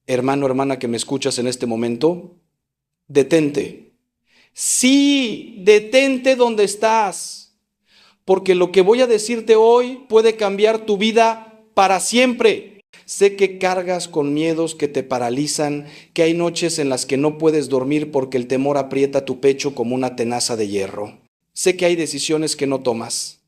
Hermano, hermana que me escuchas en este momento, detente. Sí, detente donde estás, porque lo que voy a decirte hoy puede cambiar tu vida para siempre. Sé que cargas con miedos que te paralizan, que hay noches en las que no puedes dormir porque el temor aprieta tu pecho como una tenaza de hierro. Sé que hay decisiones que no tomas,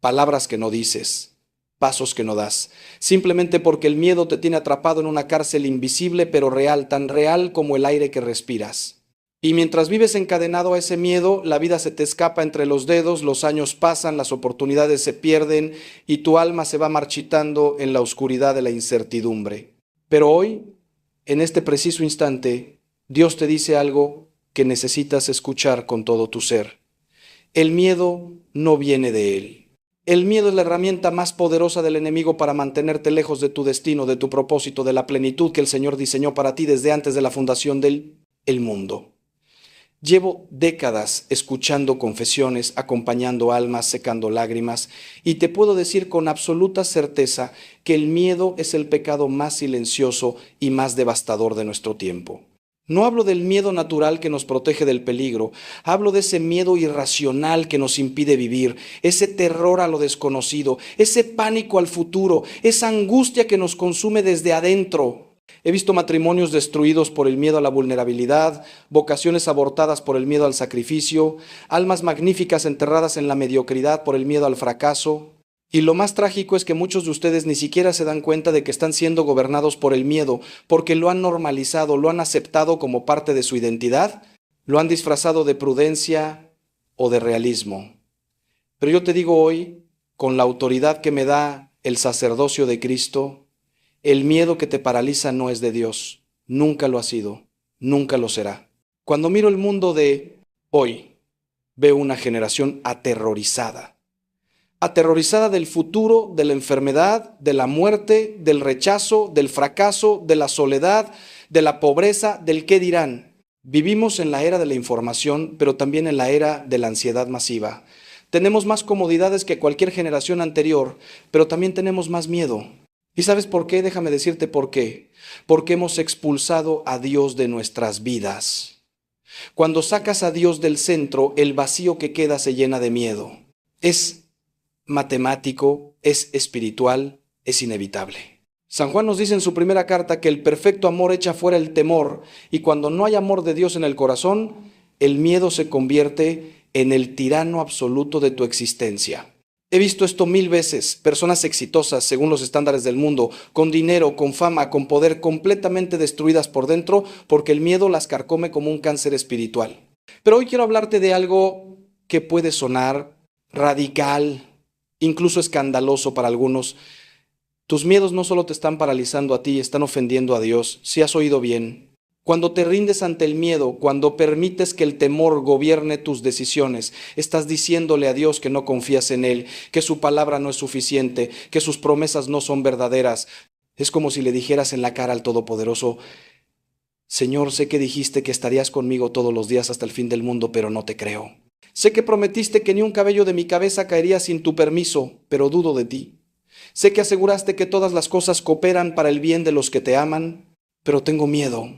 palabras que no dices, pasos que no das, simplemente porque el miedo te tiene atrapado en una cárcel invisible pero real, tan real como el aire que respiras. Y mientras vives encadenado a ese miedo, la vida se te escapa entre los dedos, los años pasan, las oportunidades se pierden y tu alma se va marchitando en la oscuridad de la incertidumbre. Pero hoy, en este preciso instante, Dios te dice algo que necesitas escuchar con todo tu ser. El miedo no viene de Él. El miedo es la herramienta más poderosa del enemigo para mantenerte lejos de tu destino, de tu propósito, de la plenitud que el Señor diseñó para ti desde antes de la fundación del mundo. Llevo décadas escuchando confesiones, acompañando almas, secando lágrimas, y te puedo decir con absoluta certeza que el miedo es el pecado más silencioso y más devastador de nuestro tiempo. No hablo del miedo natural que nos protege del peligro, hablo de ese miedo irracional que nos impide vivir, ese terror a lo desconocido, ese pánico al futuro, esa angustia que nos consume desde adentro. He visto matrimonios destruidos por el miedo a la vulnerabilidad, vocaciones abortadas por el miedo al sacrificio, almas magníficas enterradas en la mediocridad por el miedo al fracaso. Y lo más trágico es que muchos de ustedes ni siquiera se dan cuenta de que están siendo gobernados por el miedo, porque lo han normalizado, lo han aceptado como parte de su identidad, lo han disfrazado de prudencia o de realismo. Pero yo te digo hoy, con la autoridad que me da el sacerdocio de Cristo, el miedo que te paraliza no es de Dios, nunca lo ha sido, nunca lo será. Cuando miro el mundo de hoy, veo una generación aterrorizada. Aterrorizada del futuro, de la enfermedad, de la muerte, del rechazo, del fracaso, de la soledad, de la pobreza, del qué dirán. Vivimos en la era de la información, pero también en la era de la ansiedad masiva. Tenemos más comodidades que cualquier generación anterior, pero también tenemos más miedo. ¿Y sabes por qué? Déjame decirte por qué. Porque hemos expulsado a Dios de nuestras vidas. Cuando sacas a Dios del centro, el vacío que queda se llena de miedo. Es matemático, es espiritual, es inevitable. San Juan nos dice en su primera carta que el perfecto amor echa fuera el temor, y cuando no hay amor de Dios en el corazón, el miedo se convierte en el tirano absoluto de tu existencia. He visto esto 1000 veces, personas exitosas según los estándares del mundo, con dinero, con fama, con poder, completamente destruidas por dentro porque el miedo las carcome como un cáncer espiritual. Pero hoy quiero hablarte de algo que puede sonar radical, incluso escandaloso para algunos. Tus miedos no solo te están paralizando a ti, están ofendiendo a Dios, si has oído bien. Cuando te rindes ante el miedo, cuando permites que el temor gobierne tus decisiones, estás diciéndole a Dios que no confías en Él, que su palabra no es suficiente, que sus promesas no son verdaderas. Es como si le dijeras en la cara al Todopoderoso: Señor, sé que dijiste que estarías conmigo todos los días hasta el fin del mundo, pero no te creo. Sé que prometiste que ni un cabello de mi cabeza caería sin tu permiso, pero dudo de ti. Sé que aseguraste que todas las cosas cooperan para el bien de los que te aman, pero tengo miedo.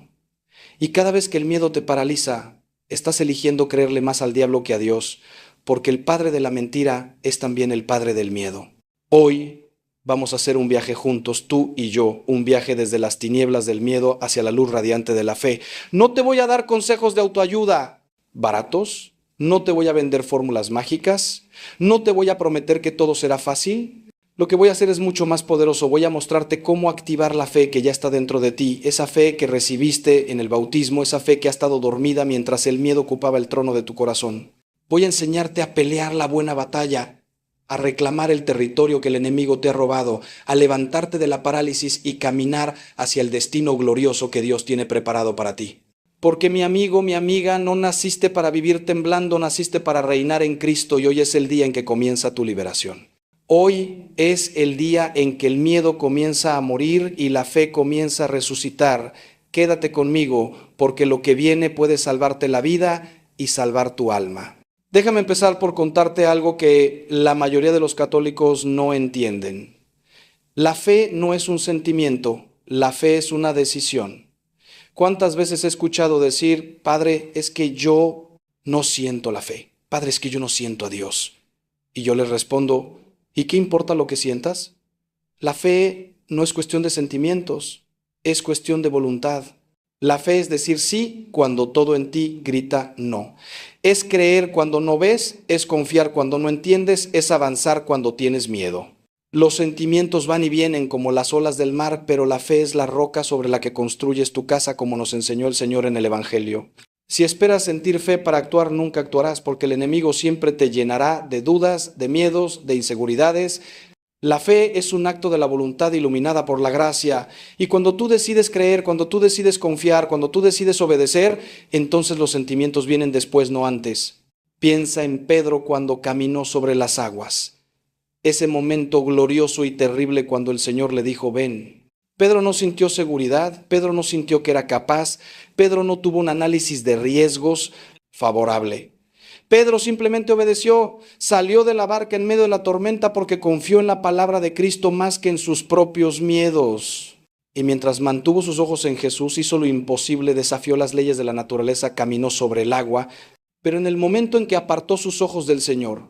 Y cada vez que el miedo te paraliza, estás eligiendo creerle más al diablo que a Dios, porque el padre de la mentira es también el padre del miedo. Hoy vamos a hacer un viaje juntos, tú y yo, un viaje desde las tinieblas del miedo hacia la luz radiante de la fe. No te voy a dar consejos de autoayuda baratos, no te voy a vender fórmulas mágicas, no te voy a prometer que todo será fácil. Lo que voy a hacer es mucho más poderoso. Voy a mostrarte cómo activar la fe que ya está dentro de ti, esa fe que recibiste en el bautismo, esa fe que ha estado dormida mientras el miedo ocupaba el trono de tu corazón. Voy a enseñarte a pelear la buena batalla, a reclamar el territorio que el enemigo te ha robado, a levantarte de la parálisis y caminar hacia el destino glorioso que Dios tiene preparado para ti. Porque mi amigo, mi amiga, no naciste para vivir temblando, naciste para reinar en Cristo, y hoy es el día en que comienza tu liberación. Hoy es el día en que el miedo comienza a morir y la fe comienza a resucitar. Quédate conmigo, porque lo que viene puede salvarte la vida y salvar tu alma. Déjame empezar por contarte algo que la mayoría de los católicos no entienden. La fe no es un sentimiento, la fe es una decisión. ¿Cuántas veces he escuchado decir, Padre, es que yo no siento la fe? Padre, es que yo no siento a Dios. Y yo les respondo, ¿y qué importa lo que sientas? La fe no es cuestión de sentimientos, es cuestión de voluntad. La fe es decir sí cuando todo en ti grita no. Es creer cuando no ves, es confiar cuando no entiendes, es avanzar cuando tienes miedo. Los sentimientos van y vienen como las olas del mar, pero la fe es la roca sobre la que construyes tu casa, como nos enseñó el Señor en el Evangelio. Si esperas sentir fe para actuar, nunca actuarás, porque el enemigo siempre te llenará de dudas, de miedos, de inseguridades. La fe es un acto de la voluntad iluminada por la gracia, y cuando tú decides creer, cuando tú decides confiar, cuando tú decides obedecer, entonces los sentimientos vienen después, no antes. Piensa en Pedro cuando caminó sobre las aguas. Ese momento glorioso y terrible cuando el Señor le dijo, ven. Pedro no sintió seguridad, Pedro no sintió que era capaz, Pedro no tuvo un análisis de riesgos favorable. Pedro simplemente obedeció, salió de la barca en medio de la tormenta porque confió en la palabra de Cristo más que en sus propios miedos. Y mientras mantuvo sus ojos en Jesús, hizo lo imposible, desafió las leyes de la naturaleza, caminó sobre el agua, pero en el momento en que apartó sus ojos del Señor,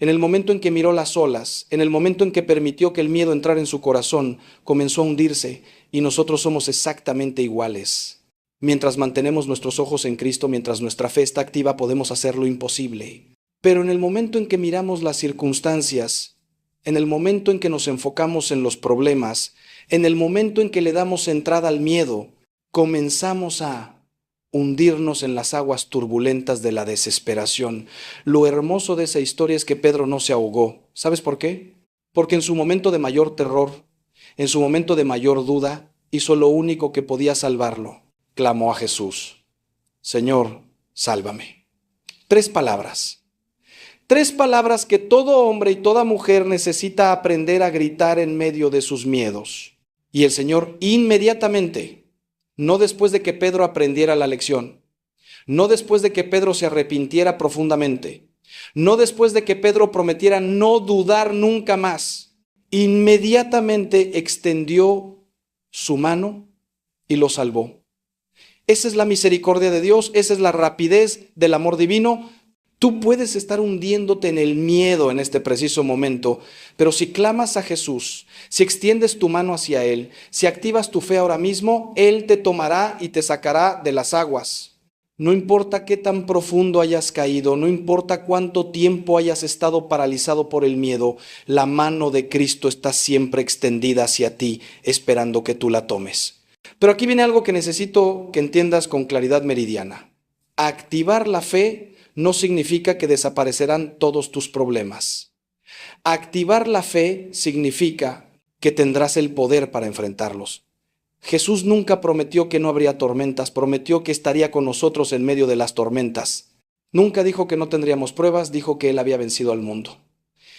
en el momento en que miró las olas, en el momento en que permitió que el miedo entrara en su corazón, comenzó a hundirse, y nosotros somos exactamente iguales. Mientras mantenemos nuestros ojos en Cristo, mientras nuestra fe está activa, podemos hacer lo imposible. Pero en el momento en que miramos las circunstancias, en el momento en que nos enfocamos en los problemas, en el momento en que le damos entrada al miedo, comenzamos a hundirnos en las aguas turbulentas de la desesperación. Lo hermoso de esa historia es que Pedro no se ahogó. ¿Sabes por qué? Porque en su momento de mayor terror, en su momento de mayor duda, hizo lo único que podía salvarlo. Clamó a Jesús, Señor, sálvame. 3 palabras. 3 palabras que todo hombre y toda mujer necesita aprender a gritar en medio de sus miedos. Y el Señor inmediatamente, no después de que Pedro aprendiera la lección, no después de que Pedro se arrepintiera profundamente, no después de que Pedro prometiera no dudar nunca más, inmediatamente extendió su mano y lo salvó. Esa es la misericordia de Dios, esa es la rapidez del amor divino. Tú puedes estar hundiéndote en el miedo en este preciso momento, pero si clamas a Jesús, si extiendes tu mano hacia Él, si activas tu fe ahora mismo, Él te tomará y te sacará de las aguas. No importa qué tan profundo hayas caído, no importa cuánto tiempo hayas estado paralizado por el miedo, la mano de Cristo está siempre extendida hacia ti, esperando que tú la tomes. Pero aquí viene algo que necesito que entiendas con claridad meridiana. Activar la fe no significa que desaparecerán todos tus problemas. Activar la fe significa que tendrás el poder para enfrentarlos. Jesús nunca prometió que no habría tormentas, prometió que estaría con nosotros en medio de las tormentas. Nunca dijo que no tendríamos pruebas, dijo que Él había vencido al mundo.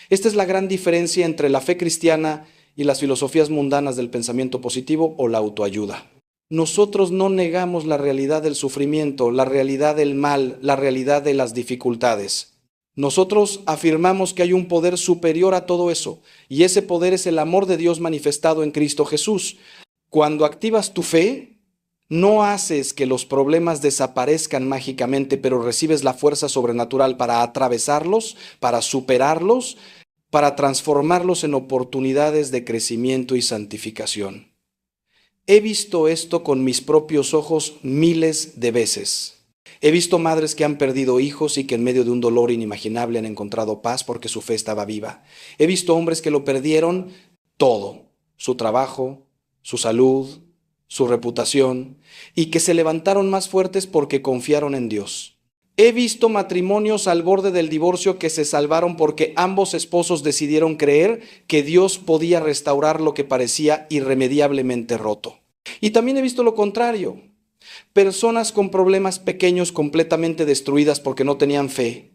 Esta es la gran diferencia entre la fe cristiana y las filosofías mundanas del pensamiento positivo o la autoayuda. Nosotros no negamos la realidad del sufrimiento, la realidad del mal, la realidad de las dificultades. Nosotros afirmamos que hay un poder superior a todo eso, y ese poder es el amor de Dios manifestado en Cristo Jesús. Cuando activas tu fe, no haces que los problemas desaparezcan mágicamente, pero recibes la fuerza sobrenatural para atravesarlos, para superarlos, para transformarlos en oportunidades de crecimiento y santificación. He visto esto con mis propios ojos miles de veces. He visto madres que han perdido hijos y que en medio de un dolor inimaginable han encontrado paz porque su fe estaba viva. He visto hombres que lo perdieron todo, su trabajo, su salud, su reputación, y que se levantaron más fuertes porque confiaron en Dios. He visto matrimonios al borde del divorcio que se salvaron porque ambos esposos decidieron creer que Dios podía restaurar lo que parecía irremediablemente roto. Y también he visto lo contrario. Personas con problemas pequeños completamente destruidas porque no tenían fe.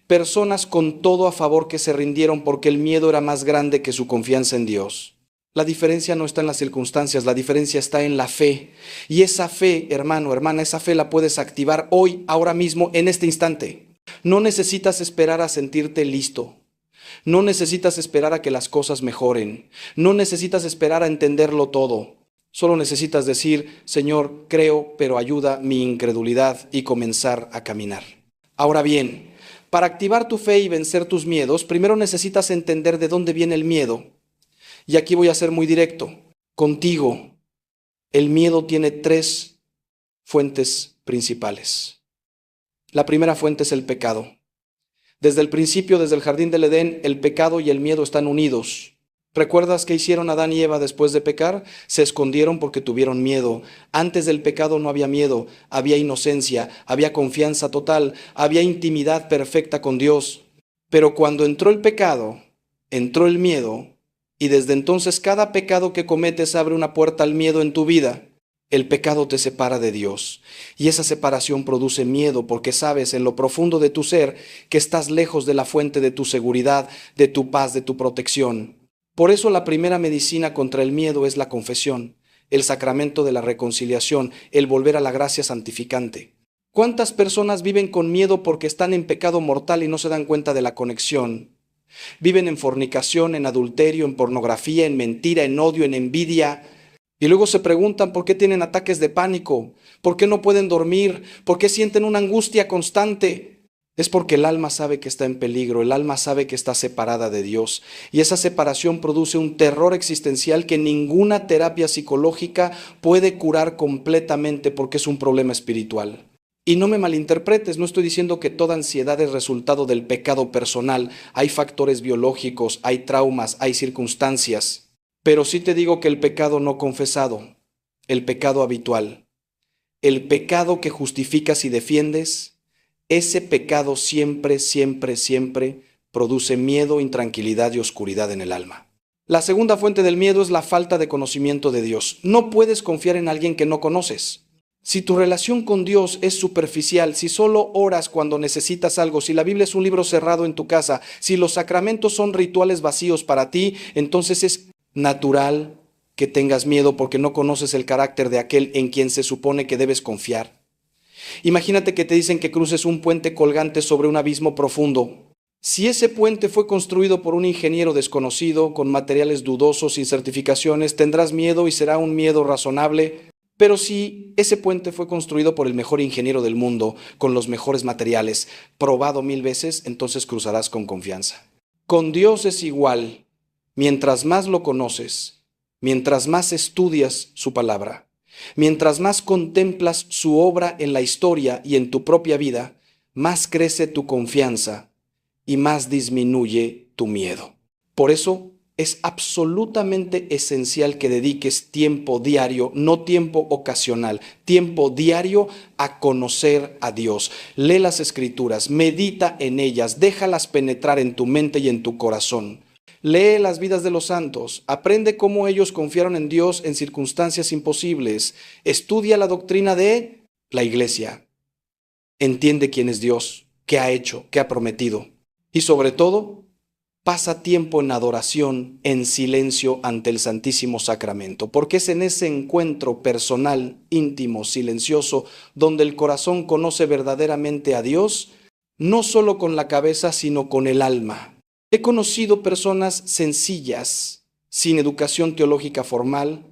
Personas con todo a favor que se rindieron porque el miedo era más grande que su confianza en Dios. La diferencia no está en las circunstancias, la diferencia está en la fe. Y esa fe, hermano, hermana, esa fe la puedes activar hoy, ahora mismo, en este instante. No necesitas esperar a sentirte listo. No necesitas esperar a que las cosas mejoren. No necesitas esperar a entenderlo todo. Solo necesitas decir, Señor, creo, pero ayuda mi incredulidad y comenzar a caminar. Ahora bien, para activar tu fe y vencer tus miedos, primero necesitas entender de dónde viene el miedo. Y aquí voy a ser muy directo. Contigo, el miedo tiene tres fuentes principales. La primera fuente es el pecado. Desde el principio, desde el jardín del Edén, el pecado y el miedo están unidos. ¿Recuerdas qué hicieron Adán y Eva después de pecar? Se escondieron porque tuvieron miedo. Antes del pecado no había miedo, había inocencia, había confianza total, había intimidad perfecta con Dios. Pero cuando entró el pecado, entró el miedo, y desde entonces cada pecado que cometes abre una puerta al miedo en tu vida. El pecado te separa de Dios, y esa separación produce miedo porque sabes en lo profundo de tu ser que estás lejos de la fuente de tu seguridad, de tu paz, de tu protección. Por eso la primera medicina contra el miedo es la confesión, el sacramento de la reconciliación, el volver a la gracia santificante. ¿Cuántas personas viven con miedo porque están en pecado mortal y no se dan cuenta de la conexión? Viven en fornicación, en adulterio, en pornografía, en mentira, en odio, en envidia. Y luego se preguntan por qué tienen ataques de pánico, por qué no pueden dormir, por qué sienten una angustia constante. Es porque el alma sabe que está en peligro, el alma sabe que está separada de Dios. Y esa separación produce un terror existencial que ninguna terapia psicológica puede curar completamente porque es un problema espiritual. Y no me malinterpretes, no estoy diciendo que toda ansiedad es resultado del pecado personal. Hay factores biológicos, hay traumas, hay circunstancias. Pero sí te digo que el pecado no confesado, el pecado habitual, el pecado que justificas y defiendes, ese pecado siempre, siempre, siempre produce miedo, intranquilidad y oscuridad en el alma. La segunda fuente del miedo es la falta de conocimiento de Dios. No puedes confiar en alguien que no conoces. Si tu relación con Dios es superficial, si solo oras cuando necesitas algo, si la Biblia es un libro cerrado en tu casa, si los sacramentos son rituales vacíos para ti, entonces es natural que tengas miedo porque no conoces el carácter de aquel en quien se supone que debes confiar. Imagínate que te dicen que cruces un puente colgante sobre un abismo profundo. Si ese puente fue construido por un ingeniero desconocido, con materiales dudosos, sin certificaciones, tendrás miedo y será un miedo razonable. Pero si ese puente fue construido por el mejor ingeniero del mundo, con los mejores materiales, probado 1000 veces, entonces cruzarás con confianza. Con Dios es igual. Mientras más lo conoces, mientras más estudias su palabra, mientras más contemplas su obra en la historia y en tu propia vida, más crece tu confianza y más disminuye tu miedo. Por eso es absolutamente esencial que dediques tiempo diario, no tiempo ocasional, tiempo diario a conocer a Dios. Lee las Escrituras, medita en ellas, déjalas penetrar en tu mente y en tu corazón. Lee las vidas de los santos, aprende cómo ellos confiaron en Dios en circunstancias imposibles, estudia la doctrina de la Iglesia, entiende quién es Dios, qué ha hecho, qué ha prometido y sobre todo, pasa tiempo en adoración, en silencio ante el Santísimo Sacramento, porque es en ese encuentro personal, íntimo, silencioso, donde el corazón conoce verdaderamente a Dios, no solo con la cabeza, sino con el alma. He conocido personas sencillas, sin educación teológica formal,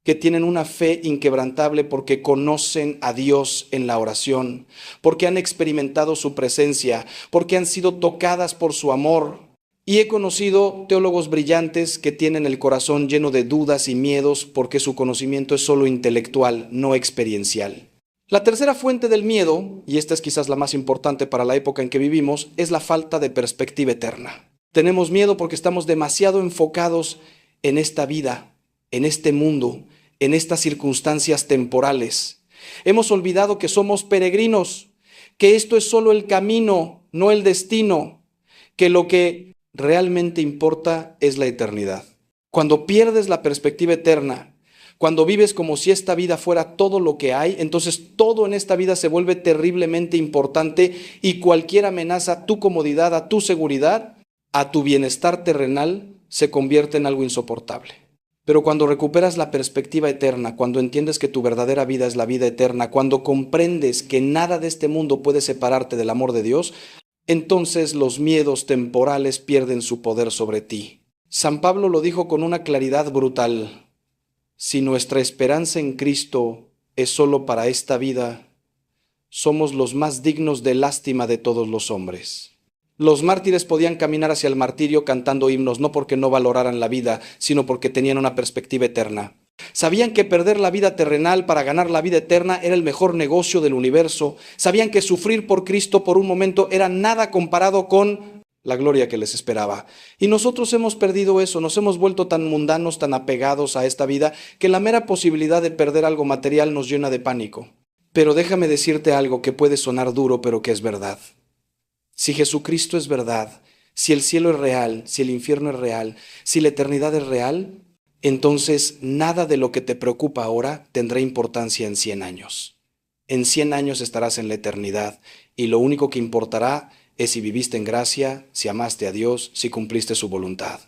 que tienen una fe inquebrantable porque conocen a Dios en la oración, porque han experimentado su presencia, porque han sido tocadas por su amor. Y he conocido teólogos brillantes que tienen el corazón lleno de dudas y miedos porque su conocimiento es solo intelectual, no experiencial. La tercera fuente del miedo, y esta es quizás la más importante para la época en que vivimos, es la falta de perspectiva eterna. Tenemos miedo porque estamos demasiado enfocados en esta vida, en este mundo, en estas circunstancias temporales. Hemos olvidado que somos peregrinos, que esto es solo el camino, no el destino, que lo que realmente importa es la eternidad. Cuando pierdes la perspectiva eterna, cuando vives como si esta vida fuera todo lo que hay, entonces todo en esta vida se vuelve terriblemente importante y cualquier amenaza a tu comodidad, a tu seguridad, a tu bienestar terrenal, se convierte en algo insoportable. Pero cuando recuperas la perspectiva eterna, cuando entiendes que tu verdadera vida es la vida eterna, cuando comprendes que nada de este mundo puede separarte del amor de Dios, entonces los miedos temporales pierden su poder sobre ti. San Pablo lo dijo con una claridad brutal. si nuestra esperanza en Cristo es solo para esta vida, somos los más dignos de lástima de todos los hombres. Los mártires podían caminar hacia el martirio cantando himnos, no porque no valoraran la vida, sino porque tenían una perspectiva eterna. Sabían que perder la vida terrenal para ganar la vida eterna era el mejor negocio del universo. Sabían que sufrir por Cristo por un momento era nada comparado con la gloria que les esperaba. Y nosotros hemos perdido eso, nos hemos vuelto tan mundanos, tan apegados a esta vida, que la mera posibilidad de perder algo material nos llena de pánico. Pero déjame decirte algo que puede sonar duro, pero que es verdad. Si Jesucristo es verdad, si el cielo es real, si el infierno es real, si la eternidad es real, entonces nada de lo que te preocupa ahora tendrá importancia en 100 años. En 100 años estarás en la eternidad y lo único que importará es si viviste en gracia, si amaste a Dios, si cumpliste su voluntad.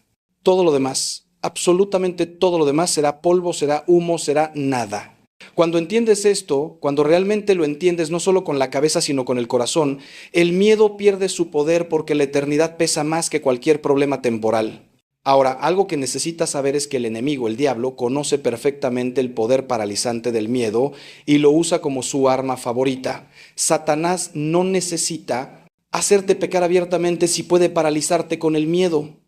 Todo lo demás, absolutamente todo lo demás será polvo, será humo, será nada. Cuando entiendes esto, cuando realmente lo entiendes no solo con la cabeza sino con el corazón, el miedo pierde su poder porque la eternidad pesa más que cualquier problema temporal. Ahora, algo que necesitas saber es que el enemigo, el diablo, conoce perfectamente el poder paralizante del miedo y lo usa como su arma favorita. Satanás no necesita hacerte pecar abiertamente si puede paralizarte con el miedo,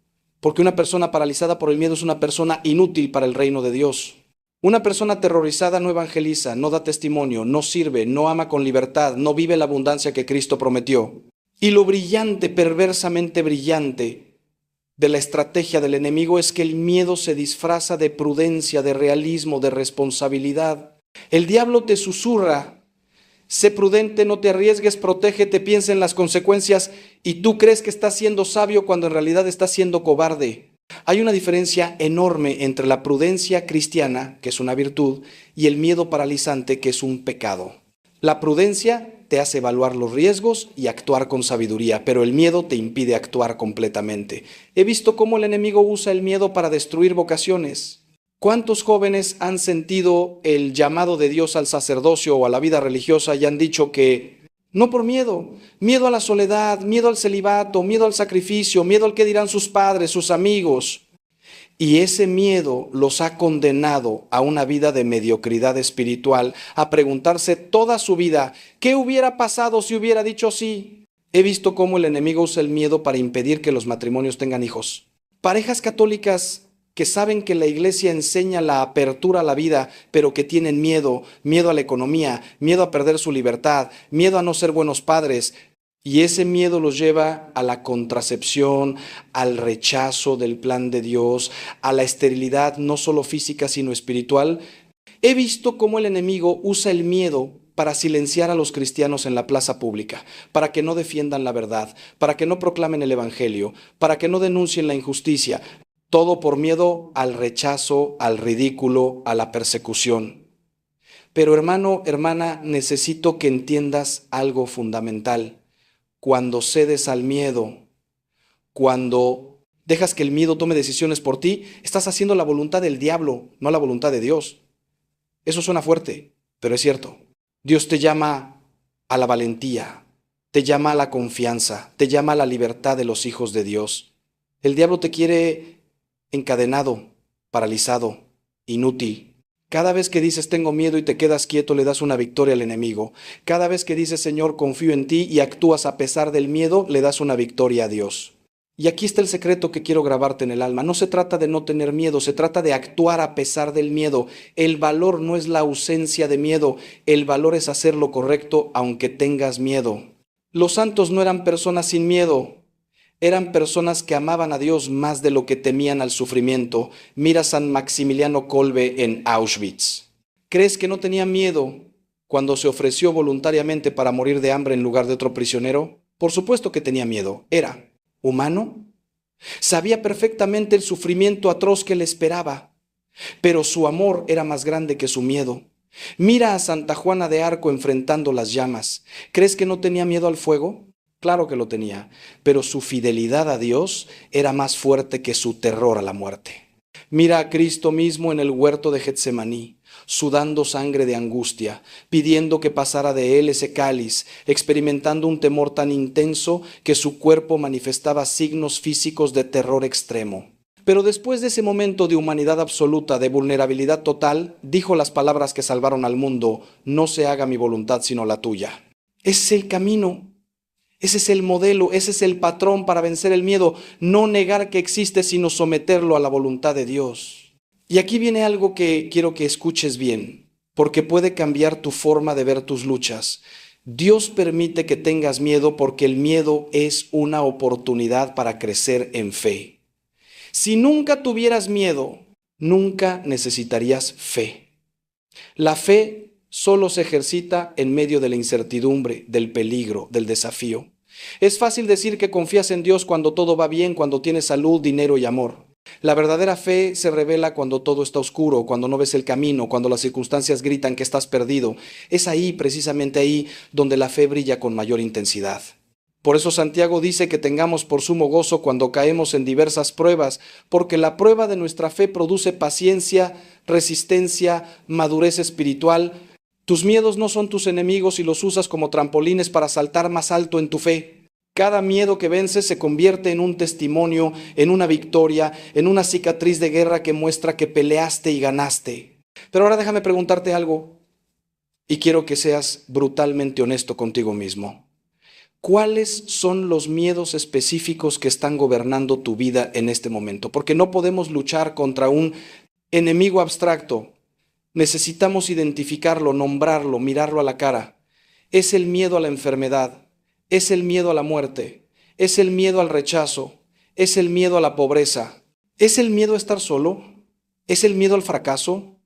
porque una persona paralizada por el miedo es una persona inútil para el reino de Dios. Una persona aterrorizada no evangeliza, no da testimonio, no sirve, no ama con libertad, no vive la abundancia que Cristo prometió. Y lo brillante, perversamente brillante de la estrategia del enemigo es que el miedo se disfraza de prudencia, de realismo, de responsabilidad. El diablo te susurra: sé prudente, no te arriesgues, protégete, piensa en las consecuencias, y tú crees que estás siendo sabio cuando en realidad estás siendo cobarde. Hay una diferencia enorme entre la prudencia cristiana, que es una virtud, y el miedo paralizante, que es un pecado. La prudencia te hace evaluar los riesgos y actuar con sabiduría, pero el miedo te impide actuar completamente. He visto cómo el enemigo usa el miedo para destruir vocaciones. ¿Cuántos jóvenes han sentido el llamado de Dios al sacerdocio o a la vida religiosa y han dicho que no por miedo, miedo a la soledad, miedo al celibato, miedo al sacrificio, miedo al que dirán sus padres, sus amigos? Y ese miedo los ha condenado a una vida de mediocridad espiritual, a preguntarse toda su vida, ¿qué hubiera pasado si hubiera dicho sí? He visto cómo el enemigo usa el miedo para impedir que los matrimonios tengan hijos. Parejas católicas que saben que la iglesia enseña la apertura a la vida, pero que tienen miedo, miedo a la economía, miedo a perder su libertad, miedo a no ser buenos padres. Y ese miedo los lleva a la contracepción, al rechazo del plan de Dios, a la esterilidad no solo física sino espiritual. He visto cómo el enemigo usa el miedo para silenciar a los cristianos en la plaza pública, para que no defiendan la verdad, para que no proclamen el evangelio, para que no denuncien la injusticia. Todo por miedo al rechazo, al ridículo, a la persecución. Pero hermano, hermana, necesito que entiendas algo fundamental. Cuando cedes al miedo, cuando dejas que el miedo tome decisiones por ti, estás haciendo la voluntad del diablo, no la voluntad de Dios. Eso suena fuerte, pero es cierto. Dios te llama a la valentía, te llama a la confianza, te llama a la libertad de los hijos de Dios. El diablo te quiere encadenado, paralizado, inútil. Cada vez que dices tengo miedo y te quedas quieto, le das una victoria al enemigo. Cada vez que dices Señor, confío en ti y actúas a pesar del miedo, le das una victoria a Dios. Y aquí está el secreto que quiero grabarte en el alma. No se trata de no tener miedo, se trata de actuar a pesar del miedo. El valor no es la ausencia de miedo, el valor es hacer lo correcto aunque tengas miedo. Los santos no eran personas sin miedo. Eran personas que amaban a Dios más de lo que temían al sufrimiento. Mira San Maximiliano Kolbe en Auschwitz. ¿Crees que no tenía miedo cuando se ofreció voluntariamente para morir de hambre en lugar de otro prisionero? Por supuesto que tenía miedo. Era humano. Sabía perfectamente el sufrimiento atroz que le esperaba, pero su amor era más grande que su miedo. Mira a Santa Juana de Arco enfrentando las llamas. ¿Crees que no tenía miedo al fuego? Claro que lo tenía, pero su fidelidad a Dios era más fuerte que su terror a la muerte. Mira a Cristo mismo en el huerto de Getsemaní, sudando sangre de angustia, pidiendo que pasara de él ese cáliz, experimentando un temor tan intenso que su cuerpo manifestaba signos físicos de terror extremo. Pero después de ese momento de humanidad absoluta, de vulnerabilidad total, dijo las palabras que salvaron al mundo: no se haga mi voluntad sino la tuya. Ese es el camino, ese es el modelo, ese es el patrón para vencer el miedo. No negar que existe, sino someterlo a la voluntad de Dios. Y aquí viene algo que quiero que escuches bien, porque puede cambiar tu forma de ver tus luchas. Dios permite que tengas miedo porque el miedo es una oportunidad para crecer en fe. Si nunca tuvieras miedo, nunca necesitarías fe. La fe solo se ejercita en medio de la incertidumbre, del peligro, del desafío. Es fácil decir que confías en Dios cuando todo va bien, cuando tienes salud, dinero y amor. La verdadera fe se revela cuando todo está oscuro, cuando no ves el camino, cuando las circunstancias gritan que estás perdido. Es ahí, precisamente ahí, donde la fe brilla con mayor intensidad. Por eso Santiago dice que tengamos por sumo gozo cuando caemos en diversas pruebas, porque la prueba de nuestra fe produce paciencia, resistencia, madurez espiritual. Tus miedos no son tus enemigos y los usas como trampolines para saltar más alto en tu fe. Cada miedo que vences se convierte en un testimonio, en una victoria, en una cicatriz de guerra que muestra que peleaste y ganaste. Pero ahora déjame preguntarte algo, y quiero que seas brutalmente honesto contigo mismo. ¿Cuáles son los miedos específicos que están gobernando tu vida en este momento? Porque no podemos luchar contra un enemigo abstracto. Necesitamos identificarlo, nombrarlo, mirarlo a la cara. Es el miedo a la enfermedad, es el miedo a la muerte, es el miedo al rechazo, es el miedo a la pobreza, es el miedo a estar solo, es el miedo al fracaso,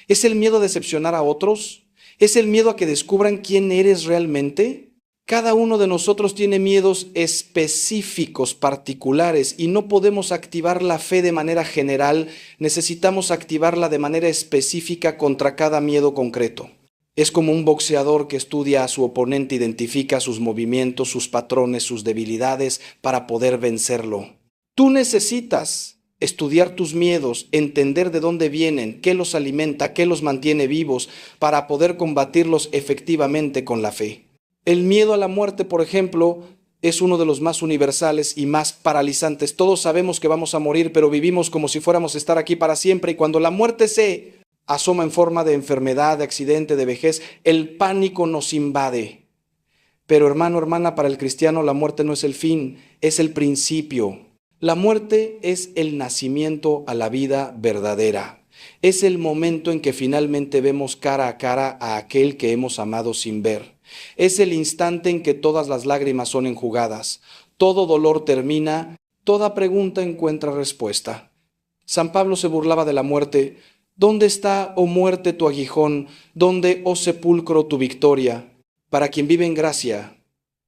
es el miedo a decepcionar a otros, es el miedo a que descubran quién eres realmente. Cada uno de nosotros tiene miedos específicos, particulares, y no podemos activar la fe de manera general, necesitamos activarla de manera específica contra cada miedo concreto. Es como un boxeador que estudia a su oponente, identifica sus movimientos, sus patrones, sus debilidades para poder vencerlo. Tú necesitas estudiar tus miedos, entender de dónde vienen, qué los alimenta, qué los mantiene vivos, para poder combatirlos efectivamente con la fe. El miedo a la muerte, por ejemplo, es uno de los más universales y más paralizantes. Todos sabemos que vamos a morir, pero vivimos como si fuéramos a estar aquí para siempre, y cuando la muerte se asoma en forma de enfermedad, de accidente, de vejez, el pánico nos invade. Pero hermano, hermana, para el cristiano la muerte no es el fin, es el principio. La muerte es el nacimiento a la vida verdadera. Es el momento en que finalmente vemos cara a cara a aquel que hemos amado sin ver. Es el instante en que todas las lágrimas son enjugadas, todo dolor termina, toda pregunta encuentra respuesta. San Pablo se burlaba de la muerte. ¿Dónde está, oh muerte, tu aguijón? ¿Dónde, oh sepulcro, tu victoria? Para quien vive en gracia,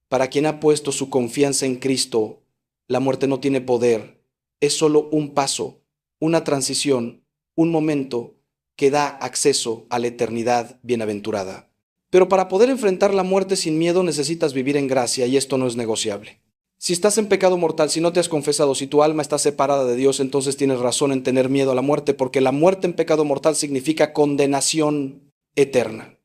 para quien ha puesto su confianza en Cristo, la muerte no tiene poder. Es solo un paso, una transición, un momento que da acceso a la eternidad bienaventurada. Pero para poder enfrentar la muerte sin miedo necesitas vivir en gracia, y esto no es negociable. Si estás en pecado mortal, si no te has confesado, si tu alma está separada de Dios, entonces tienes razón en tener miedo a la muerte, porque la muerte en pecado mortal significa condenación eterna.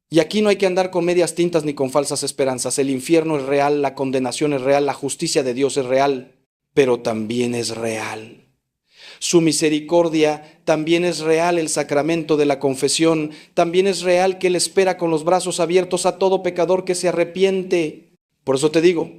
Y aquí no hay que andar con medias tintas ni con falsas esperanzas. El infierno es real, la condenación es real, la justicia de Dios es real, pero también es real. Su misericordia también es real, el sacramento de la confesión, también es real que Él espera con los brazos abiertos a todo pecador que se arrepiente. Por eso te digo,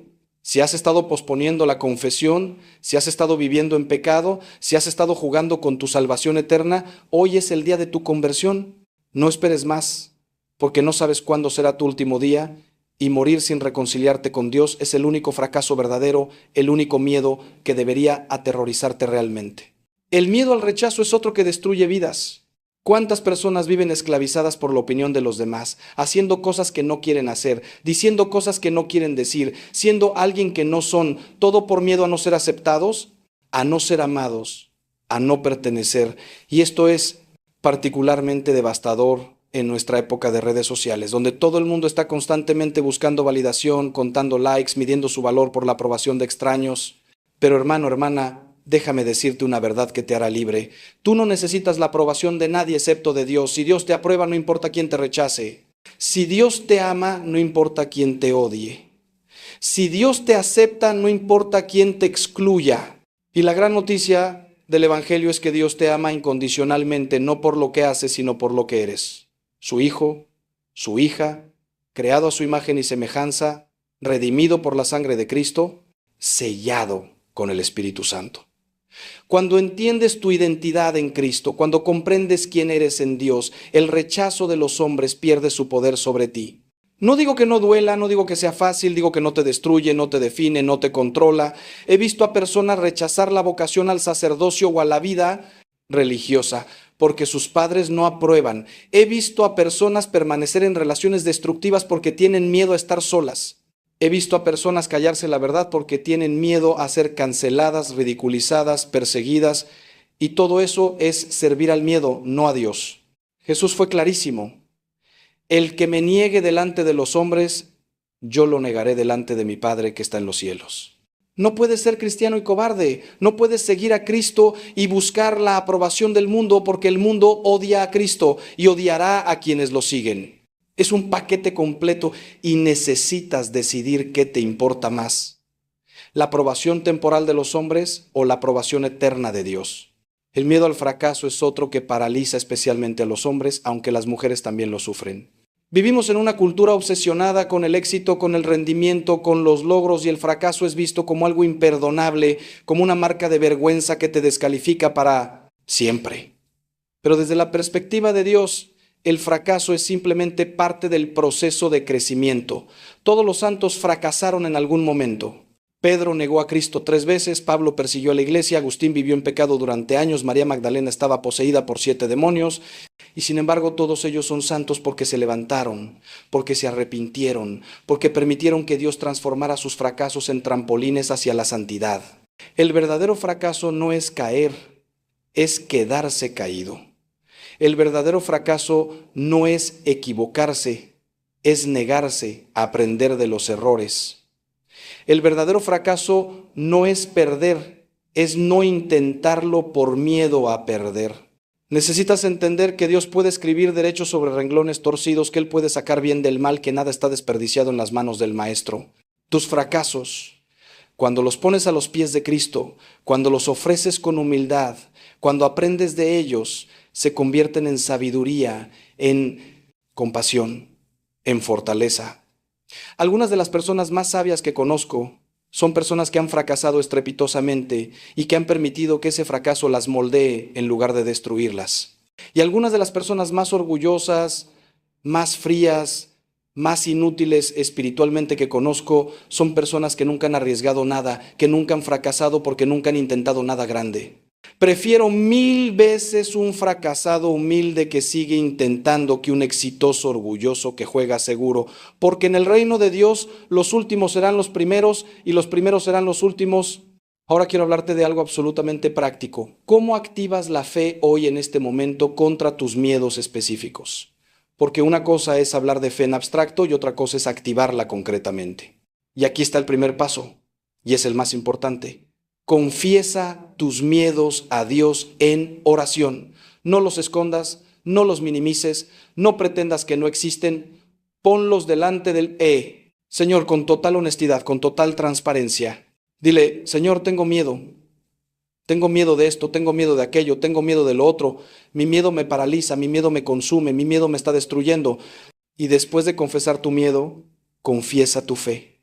si has estado posponiendo la confesión, si has estado viviendo en pecado, si has estado jugando con tu salvación eterna, hoy es el día de tu conversión. No esperes más, porque no sabes cuándo será tu último día, y morir sin reconciliarte con Dios es el único fracaso verdadero, el único miedo que debería aterrorizarte realmente. El miedo al rechazo es otro que destruye vidas. ¿Cuántas personas viven esclavizadas por la opinión de los demás, haciendo cosas que no quieren hacer, diciendo cosas que no quieren decir, siendo alguien que no son, todo por miedo a no ser aceptados, a no ser amados, a no pertenecer? Y esto es particularmente devastador en nuestra época de redes sociales, donde todo el mundo está constantemente buscando validación, contando likes, midiendo su valor por la aprobación de extraños. Pero hermano, hermana, déjame decirte una verdad que te hará libre. Tú no necesitas la aprobación de nadie excepto de Dios. Si Dios te aprueba, no importa quién te rechace. Si Dios te ama, no importa quién te odie. Si Dios te acepta, no importa quién te excluya. Y la gran noticia del Evangelio es que Dios te ama incondicionalmente, no por lo que haces, sino por lo que eres. Su hijo, su hija, creado a su imagen y semejanza, redimido por la sangre de Cristo, sellado con el Espíritu Santo. Cuando entiendes tu identidad en Cristo, cuando comprendes quién eres en Dios, el rechazo de los hombres pierde su poder sobre ti. No digo que no duela, no digo que sea fácil, digo que no te destruye, no te define, no te controla. He visto a personas rechazar la vocación al sacerdocio o a la vida religiosa porque sus padres no aprueban. He visto a personas permanecer en relaciones destructivas porque tienen miedo a estar solas. He visto a personas callarse la verdad porque tienen miedo a ser canceladas, ridiculizadas, perseguidas, y todo eso es servir al miedo, no a Dios. Jesús fue clarísimo. El que me niegue delante de los hombres, yo lo negaré delante de mi Padre que está en los cielos. No puedes ser cristiano y cobarde, no puedes seguir a Cristo y buscar la aprobación del mundo porque el mundo odia a Cristo y odiará a quienes lo siguen. Es un paquete completo y necesitas decidir qué te importa más, la aprobación temporal de los hombres o la aprobación eterna de Dios. El miedo al fracaso es otro que paraliza especialmente a los hombres, aunque las mujeres también lo sufren. Vivimos en una cultura obsesionada con el éxito, con el rendimiento, con los logros, y el fracaso es visto como algo imperdonable, como una marca de vergüenza que te descalifica para siempre. Pero desde la perspectiva de Dios, el fracaso es simplemente parte del proceso de crecimiento. Todos los santos fracasaron en algún momento. Pedro negó a Cristo 3 veces, Pablo persiguió a la iglesia, Agustín vivió en pecado durante años, María Magdalena estaba poseída por 7 demonios, y sin embargo todos ellos son santos porque se levantaron, porque se arrepintieron, porque permitieron que Dios transformara sus fracasos en trampolines hacia la santidad. El verdadero fracaso no es caer, es quedarse caído. El verdadero fracaso no es equivocarse, es negarse a aprender de los errores. El verdadero fracaso no es perder, es no intentarlo por miedo a perder. Necesitas entender que Dios puede escribir derechos sobre renglones torcidos, que Él puede sacar bien del mal, que nada está desperdiciado en las manos del Maestro. Tus fracasos, cuando los pones a los pies de Cristo, cuando los ofreces con humildad, cuando aprendes de ellos, se convierten en sabiduría, en compasión, en fortaleza. Algunas de las personas más sabias que conozco son personas que han fracasado estrepitosamente y que han permitido que ese fracaso las moldee en lugar de destruirlas. Y algunas de las personas más orgullosas, más frías, más inútiles espiritualmente que conozco son personas que nunca han arriesgado nada, que nunca han fracasado porque nunca han intentado nada grande. Prefiero 1000 veces un fracasado humilde que sigue intentando que un exitoso orgulloso que juega seguro, porque en el reino de Dios los últimos serán los primeros y los primeros serán los últimos. Ahora quiero hablarte de algo absolutamente práctico. ¿Cómo activas la fe hoy en este momento contra tus miedos específicos? Porque una cosa es hablar de fe en abstracto y otra cosa es activarla concretamente. Y aquí está el primer paso, y es el más importante. Confiesa tus miedos a Dios en oración. No los escondas, no los minimices, no pretendas que no existen. Ponlos delante del Señor, con total honestidad, con total transparencia. Dile, Señor, tengo miedo. Tengo miedo de esto, tengo miedo de aquello, tengo miedo de lo otro. Mi miedo me paraliza, mi miedo me consume, mi miedo me está destruyendo. Y después de confesar tu miedo, confiesa tu fe,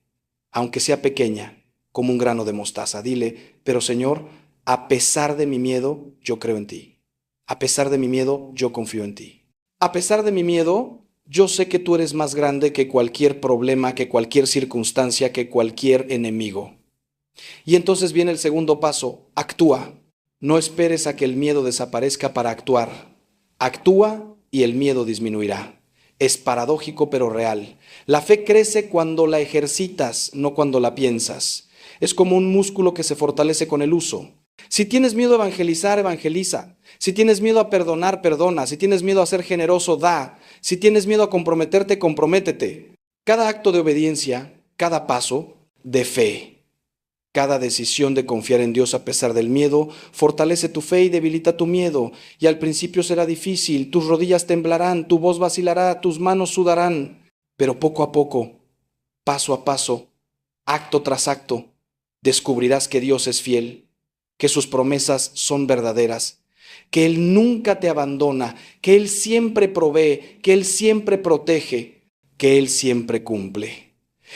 aunque sea pequeña, como un grano de mostaza. Dile, pero Señor, a pesar de mi miedo, yo creo en ti. A pesar de mi miedo, yo confío en ti. A pesar de mi miedo, yo sé que tú eres más grande que cualquier problema, que cualquier circunstancia, que cualquier enemigo. Y entonces viene el segundo paso, actúa. No esperes a que el miedo desaparezca para actuar. Actúa y el miedo disminuirá. Es paradójico pero real. La fe crece cuando la ejercitas, no cuando la piensas. Es como un músculo que se fortalece con el uso. Si tienes miedo a evangelizar, evangeliza. Si tienes miedo a perdonar, perdona. Si tienes miedo a ser generoso, da. Si tienes miedo a comprometerte, comprométete. Cada acto de obediencia, cada paso de fe, cada decisión de confiar en Dios a pesar del miedo, fortalece tu fe y debilita tu miedo. Y al principio será difícil, tus rodillas temblarán, tu voz vacilará, tus manos sudarán. Pero poco a poco, paso a paso, acto tras acto, descubrirás que Dios es fiel, que sus promesas son verdaderas, que Él nunca te abandona, que Él siempre provee, que Él siempre protege, que Él siempre cumple.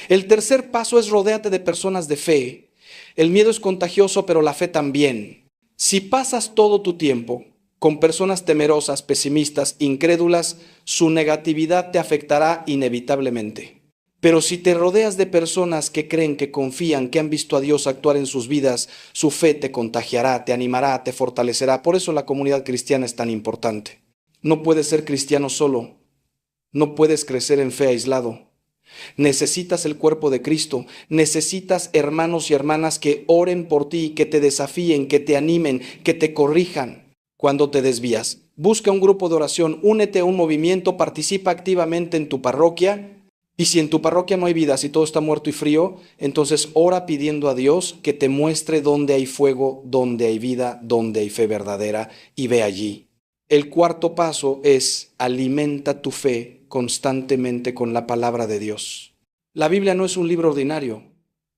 El tercer paso es rodéate de personas de fe. El miedo es contagioso, pero la fe también. Si pasas todo tu tiempo con personas temerosas, pesimistas, incrédulas, su negatividad te afectará inevitablemente. Pero si te rodeas de personas que creen, que confían, que han visto a Dios actuar en sus vidas, su fe te contagiará, te animará, te fortalecerá. Por eso la comunidad cristiana es tan importante. No puedes ser cristiano solo. No puedes crecer en fe aislado. Necesitas el cuerpo de Cristo. Necesitas hermanos y hermanas que oren por ti, que te desafíen, que te animen, que te corrijan cuando te desvías. Busca un grupo de oración, únete a un movimiento, participa activamente en tu parroquia. Y si en tu parroquia no hay vida, si todo está muerto y frío, entonces ora pidiendo a Dios que te muestre dónde hay fuego, dónde hay vida, dónde hay fe verdadera, y ve allí. El cuarto paso es alimenta tu fe constantemente con la palabra de Dios. La Biblia no es un libro ordinario,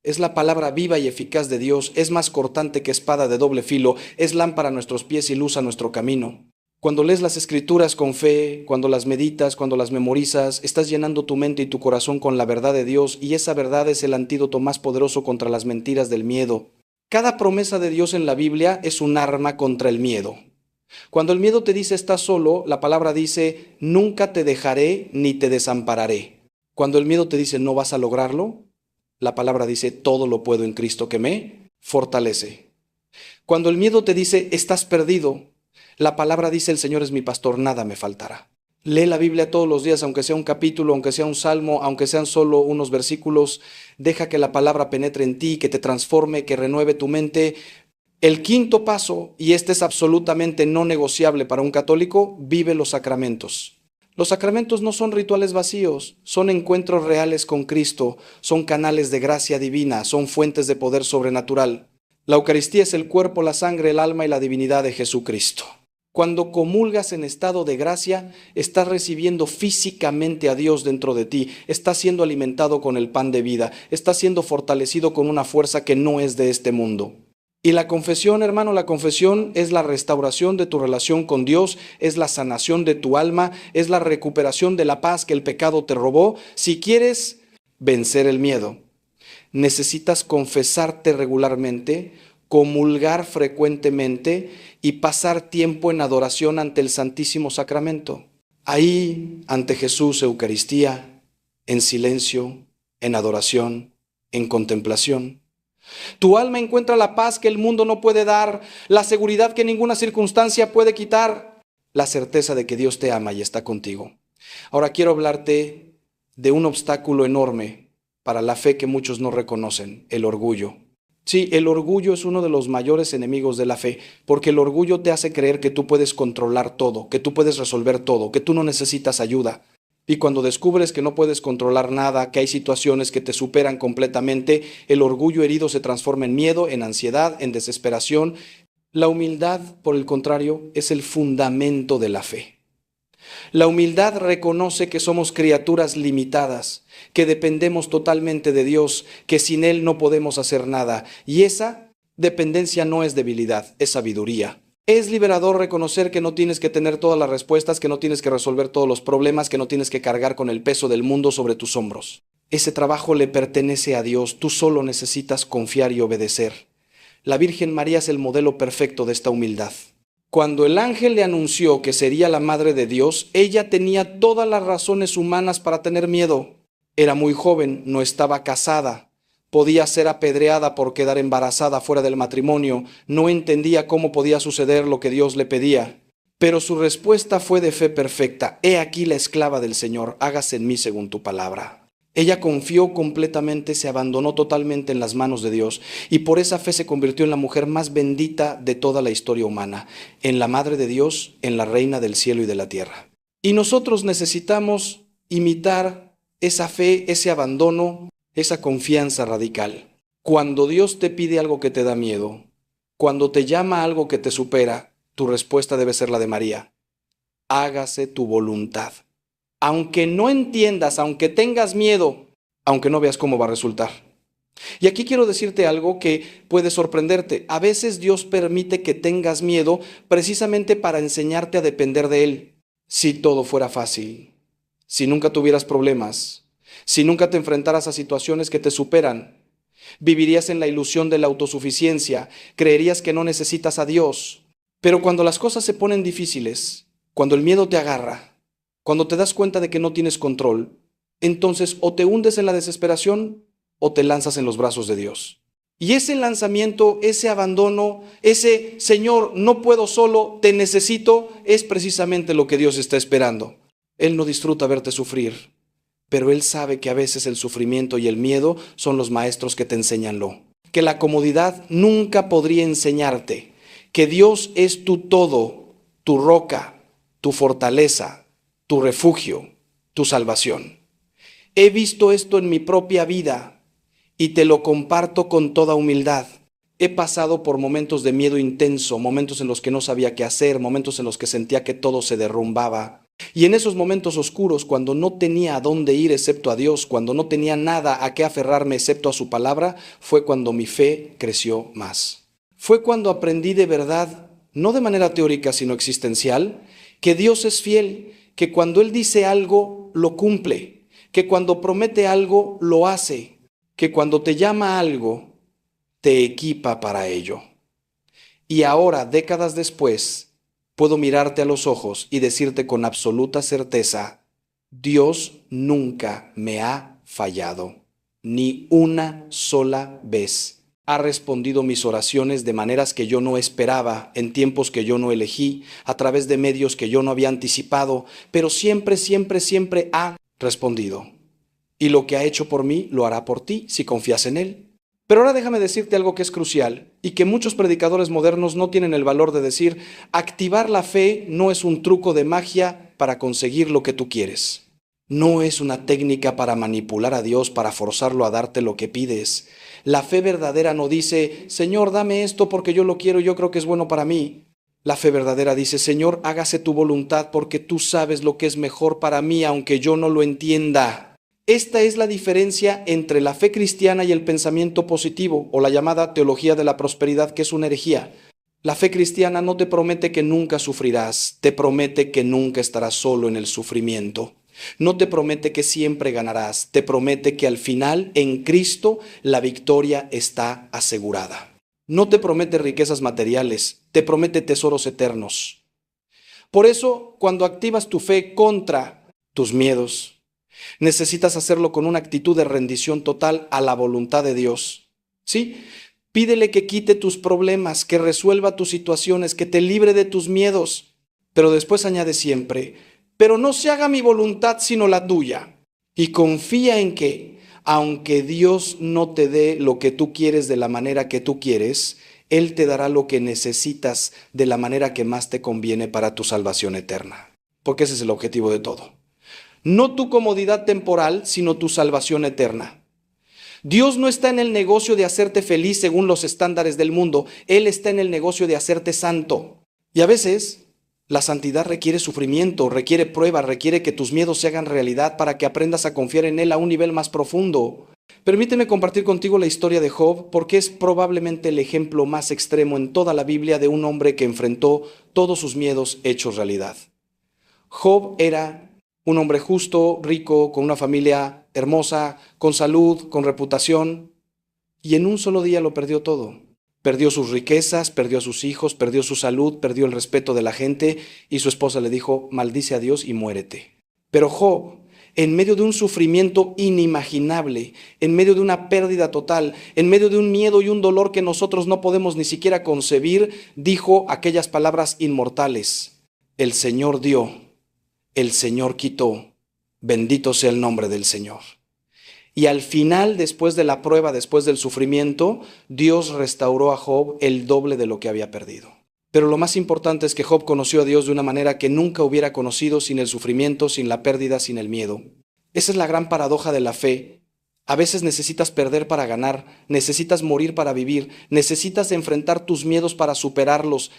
es la palabra viva y eficaz de Dios, es más cortante que espada de doble filo, es lámpara a nuestros pies y luz a nuestro camino. Cuando lees las Escrituras con fe, cuando las meditas, cuando las memorizas, estás llenando tu mente y tu corazón con la verdad de Dios, y esa verdad es el antídoto más poderoso contra las mentiras del miedo. Cada promesa de Dios en la Biblia es un arma contra el miedo. Cuando el miedo te dice estás solo, la palabra dice nunca te dejaré ni te desampararé. Cuando el miedo te dice no vas a lograrlo, la palabra dice todo lo puedo en Cristo que me fortalece. Cuando el miedo te dice estás perdido, la palabra dice el Señor es mi pastor, nada me faltará. Lee la Biblia todos los días, aunque sea un capítulo, aunque sea un salmo, aunque sean solo unos versículos. Deja que la palabra penetre en ti, que te transforme, que renueve tu mente. El quinto paso, y este es absolutamente no negociable para un católico, vive los sacramentos. Los sacramentos no son rituales vacíos, son encuentros reales con Cristo, son canales de gracia divina, son fuentes de poder sobrenatural. La Eucaristía es el cuerpo, la sangre, el alma y la divinidad de Jesucristo. Cuando comulgas en estado de gracia, estás recibiendo físicamente a Dios dentro de ti, estás siendo alimentado con el pan de vida, estás siendo fortalecido con una fuerza que no es de este mundo. Y la confesión, hermano, la confesión es la restauración de tu relación con Dios, es la sanación de tu alma, es la recuperación de la paz que el pecado te robó. Si quieres vencer el miedo, necesitas confesarte regularmente, comulgar frecuentemente y pasar tiempo en adoración ante el Santísimo Sacramento. Ahí, ante Jesús, Eucaristía, en silencio, en adoración, en contemplación. Tu alma encuentra la paz que el mundo no puede dar, la seguridad que ninguna circunstancia puede quitar, la certeza de que Dios te ama y está contigo. Ahora quiero hablarte de un obstáculo enorme para la fe que muchos no reconocen, el orgullo. Sí, el orgullo es uno de los mayores enemigos de la fe, porque el orgullo te hace creer que tú puedes controlar todo, que tú puedes resolver todo, que tú no necesitas ayuda. Y cuando descubres que no puedes controlar nada, que hay situaciones que te superan completamente, el orgullo herido se transforma en miedo, en ansiedad, en desesperación. La humildad, por el contrario, es el fundamento de la fe. La humildad reconoce que somos criaturas limitadas, que dependemos totalmente de Dios, que sin Él no podemos hacer nada. Y esa dependencia no es debilidad, es sabiduría. Es liberador reconocer que no tienes que tener todas las respuestas, que no tienes que resolver todos los problemas, que no tienes que cargar con el peso del mundo sobre tus hombros. Ese trabajo le pertenece a Dios, tú solo necesitas confiar y obedecer. La Virgen María es el modelo perfecto de esta humildad. Cuando el ángel le anunció que sería la madre de Dios, ella tenía todas las razones humanas para tener miedo. Era muy joven, no estaba casada, podía ser apedreada por quedar embarazada fuera del matrimonio, no entendía cómo podía suceder lo que Dios le pedía. Pero su respuesta fue de fe perfecta. He aquí la esclava del Señor, hágase en mí según tu palabra. Ella confió completamente, se abandonó totalmente en las manos de Dios y por esa fe se convirtió en la mujer más bendita de toda la historia humana, en la Madre de Dios, en la Reina del cielo y de la tierra. Y nosotros necesitamos imitar esa fe, ese abandono, esa confianza radical. Cuando Dios te pide algo que te da miedo, cuando te llama algo que te supera, tu respuesta debe ser la de María. Hágase tu voluntad. Aunque no entiendas, aunque tengas miedo, aunque no veas cómo va a resultar. Y aquí quiero decirte algo que puede sorprenderte. A veces Dios permite que tengas miedo precisamente para enseñarte a depender de Él. Si todo fuera fácil, si nunca tuvieras problemas, si nunca te enfrentaras a situaciones que te superan, vivirías en la ilusión de la autosuficiencia, creerías que no necesitas a Dios. Pero cuando las cosas se ponen difíciles, cuando el miedo te agarra, cuando te das cuenta de que no tienes control, entonces o te hundes en la desesperación o te lanzas en los brazos de Dios. Y ese lanzamiento, ese abandono, ese Señor, no puedo solo, te necesito, es precisamente lo que Dios está esperando. Él no disfruta verte sufrir, pero Él sabe que a veces el sufrimiento y el miedo son los maestros que te enseñan que la comodidad nunca podría enseñarte, que Dios es tu todo, tu roca, tu fortaleza, tu refugio, tu salvación. He visto esto en mi propia vida y te lo comparto con toda humildad. He pasado por momentos de miedo intenso, momentos en los que no sabía qué hacer, momentos en los que sentía que todo se derrumbaba. Y en esos momentos oscuros, cuando no tenía a dónde ir excepto a Dios, cuando no tenía nada a qué aferrarme excepto a su palabra, fue cuando mi fe creció más. Fue cuando aprendí de verdad, no de manera teórica sino existencial, que Dios es fiel, que cuando Él dice algo, lo cumple, que cuando promete algo, lo hace, que cuando te llama a algo, te equipa para ello. Y ahora, décadas después, puedo mirarte a los ojos y decirte con absoluta certeza, Dios nunca me ha fallado, ni una sola vez. Ha respondido mis oraciones de maneras que yo no esperaba, en tiempos que yo no elegí, a través de medios que yo no había anticipado, pero siempre, siempre, siempre ha respondido. Y lo que ha hecho por mí, lo hará por ti, si confías en Él. Pero ahora déjame decirte algo que es crucial y que muchos predicadores modernos no tienen el valor de decir: activar la fe no es un truco de magia para conseguir lo que tú quieres. No es una técnica para manipular a Dios, para forzarlo a darte lo que pides. La fe verdadera no dice, Señor, dame esto porque yo lo quiero, yo creo que es bueno para mí. La fe verdadera dice, Señor, hágase tu voluntad porque tú sabes lo que es mejor para mí, aunque yo no lo entienda. Esta es la diferencia entre la fe cristiana y el pensamiento positivo, o la llamada teología de la prosperidad, que es una herejía. La fe cristiana no te promete que nunca sufrirás, te promete que nunca estarás solo en el sufrimiento. No te promete que siempre ganarás, te promete que al final, en Cristo, la victoria está asegurada. No te promete riquezas materiales, te promete tesoros eternos. Por eso, cuando activas tu fe contra tus miedos, necesitas hacerlo con una actitud de rendición total a la voluntad de Dios. ¿Sí? Pídele que quite tus problemas, que resuelva tus situaciones, que te libre de tus miedos. Pero después añade siempre, pero no se haga mi voluntad sino la tuya. Y confía en que, aunque Dios no te dé lo que tú quieres de la manera que tú quieres, Él te dará lo que necesitas de la manera que más te conviene para tu salvación eterna. Porque ese es el objetivo de todo. No tu comodidad temporal, sino tu salvación eterna. Dios no está en el negocio de hacerte feliz según los estándares del mundo. Él está en el negocio de hacerte santo. Y a veces la santidad requiere sufrimiento, requiere prueba, requiere que tus miedos se hagan realidad para que aprendas a confiar en Él a un nivel más profundo. Permíteme compartir contigo la historia de Job, porque es probablemente el ejemplo más extremo en toda la Biblia de un hombre que enfrentó todos sus miedos hechos realidad. Job era un hombre justo, rico, con una familia hermosa, con salud, con reputación, y en un solo día lo perdió todo. Perdió sus riquezas, perdió a sus hijos, perdió su salud, perdió el respeto de la gente, y su esposa le dijo, maldice a Dios y muérete. Pero Job, en medio de un sufrimiento inimaginable, en medio de una pérdida total, en medio de un miedo y un dolor que nosotros no podemos ni siquiera concebir, dijo aquellas palabras inmortales: el Señor dio, el Señor quitó, bendito sea el nombre del Señor. Y al final, después de la prueba, después del sufrimiento, Dios restauró a Job el doble de lo que había perdido. Pero lo más importante es que Job conoció a Dios de una manera que nunca hubiera conocido sin el sufrimiento, sin la pérdida, sin el miedo. Esa es la gran paradoja de la fe. A veces necesitas perder para ganar, necesitas morir para vivir, necesitas enfrentar tus miedos para superarlos.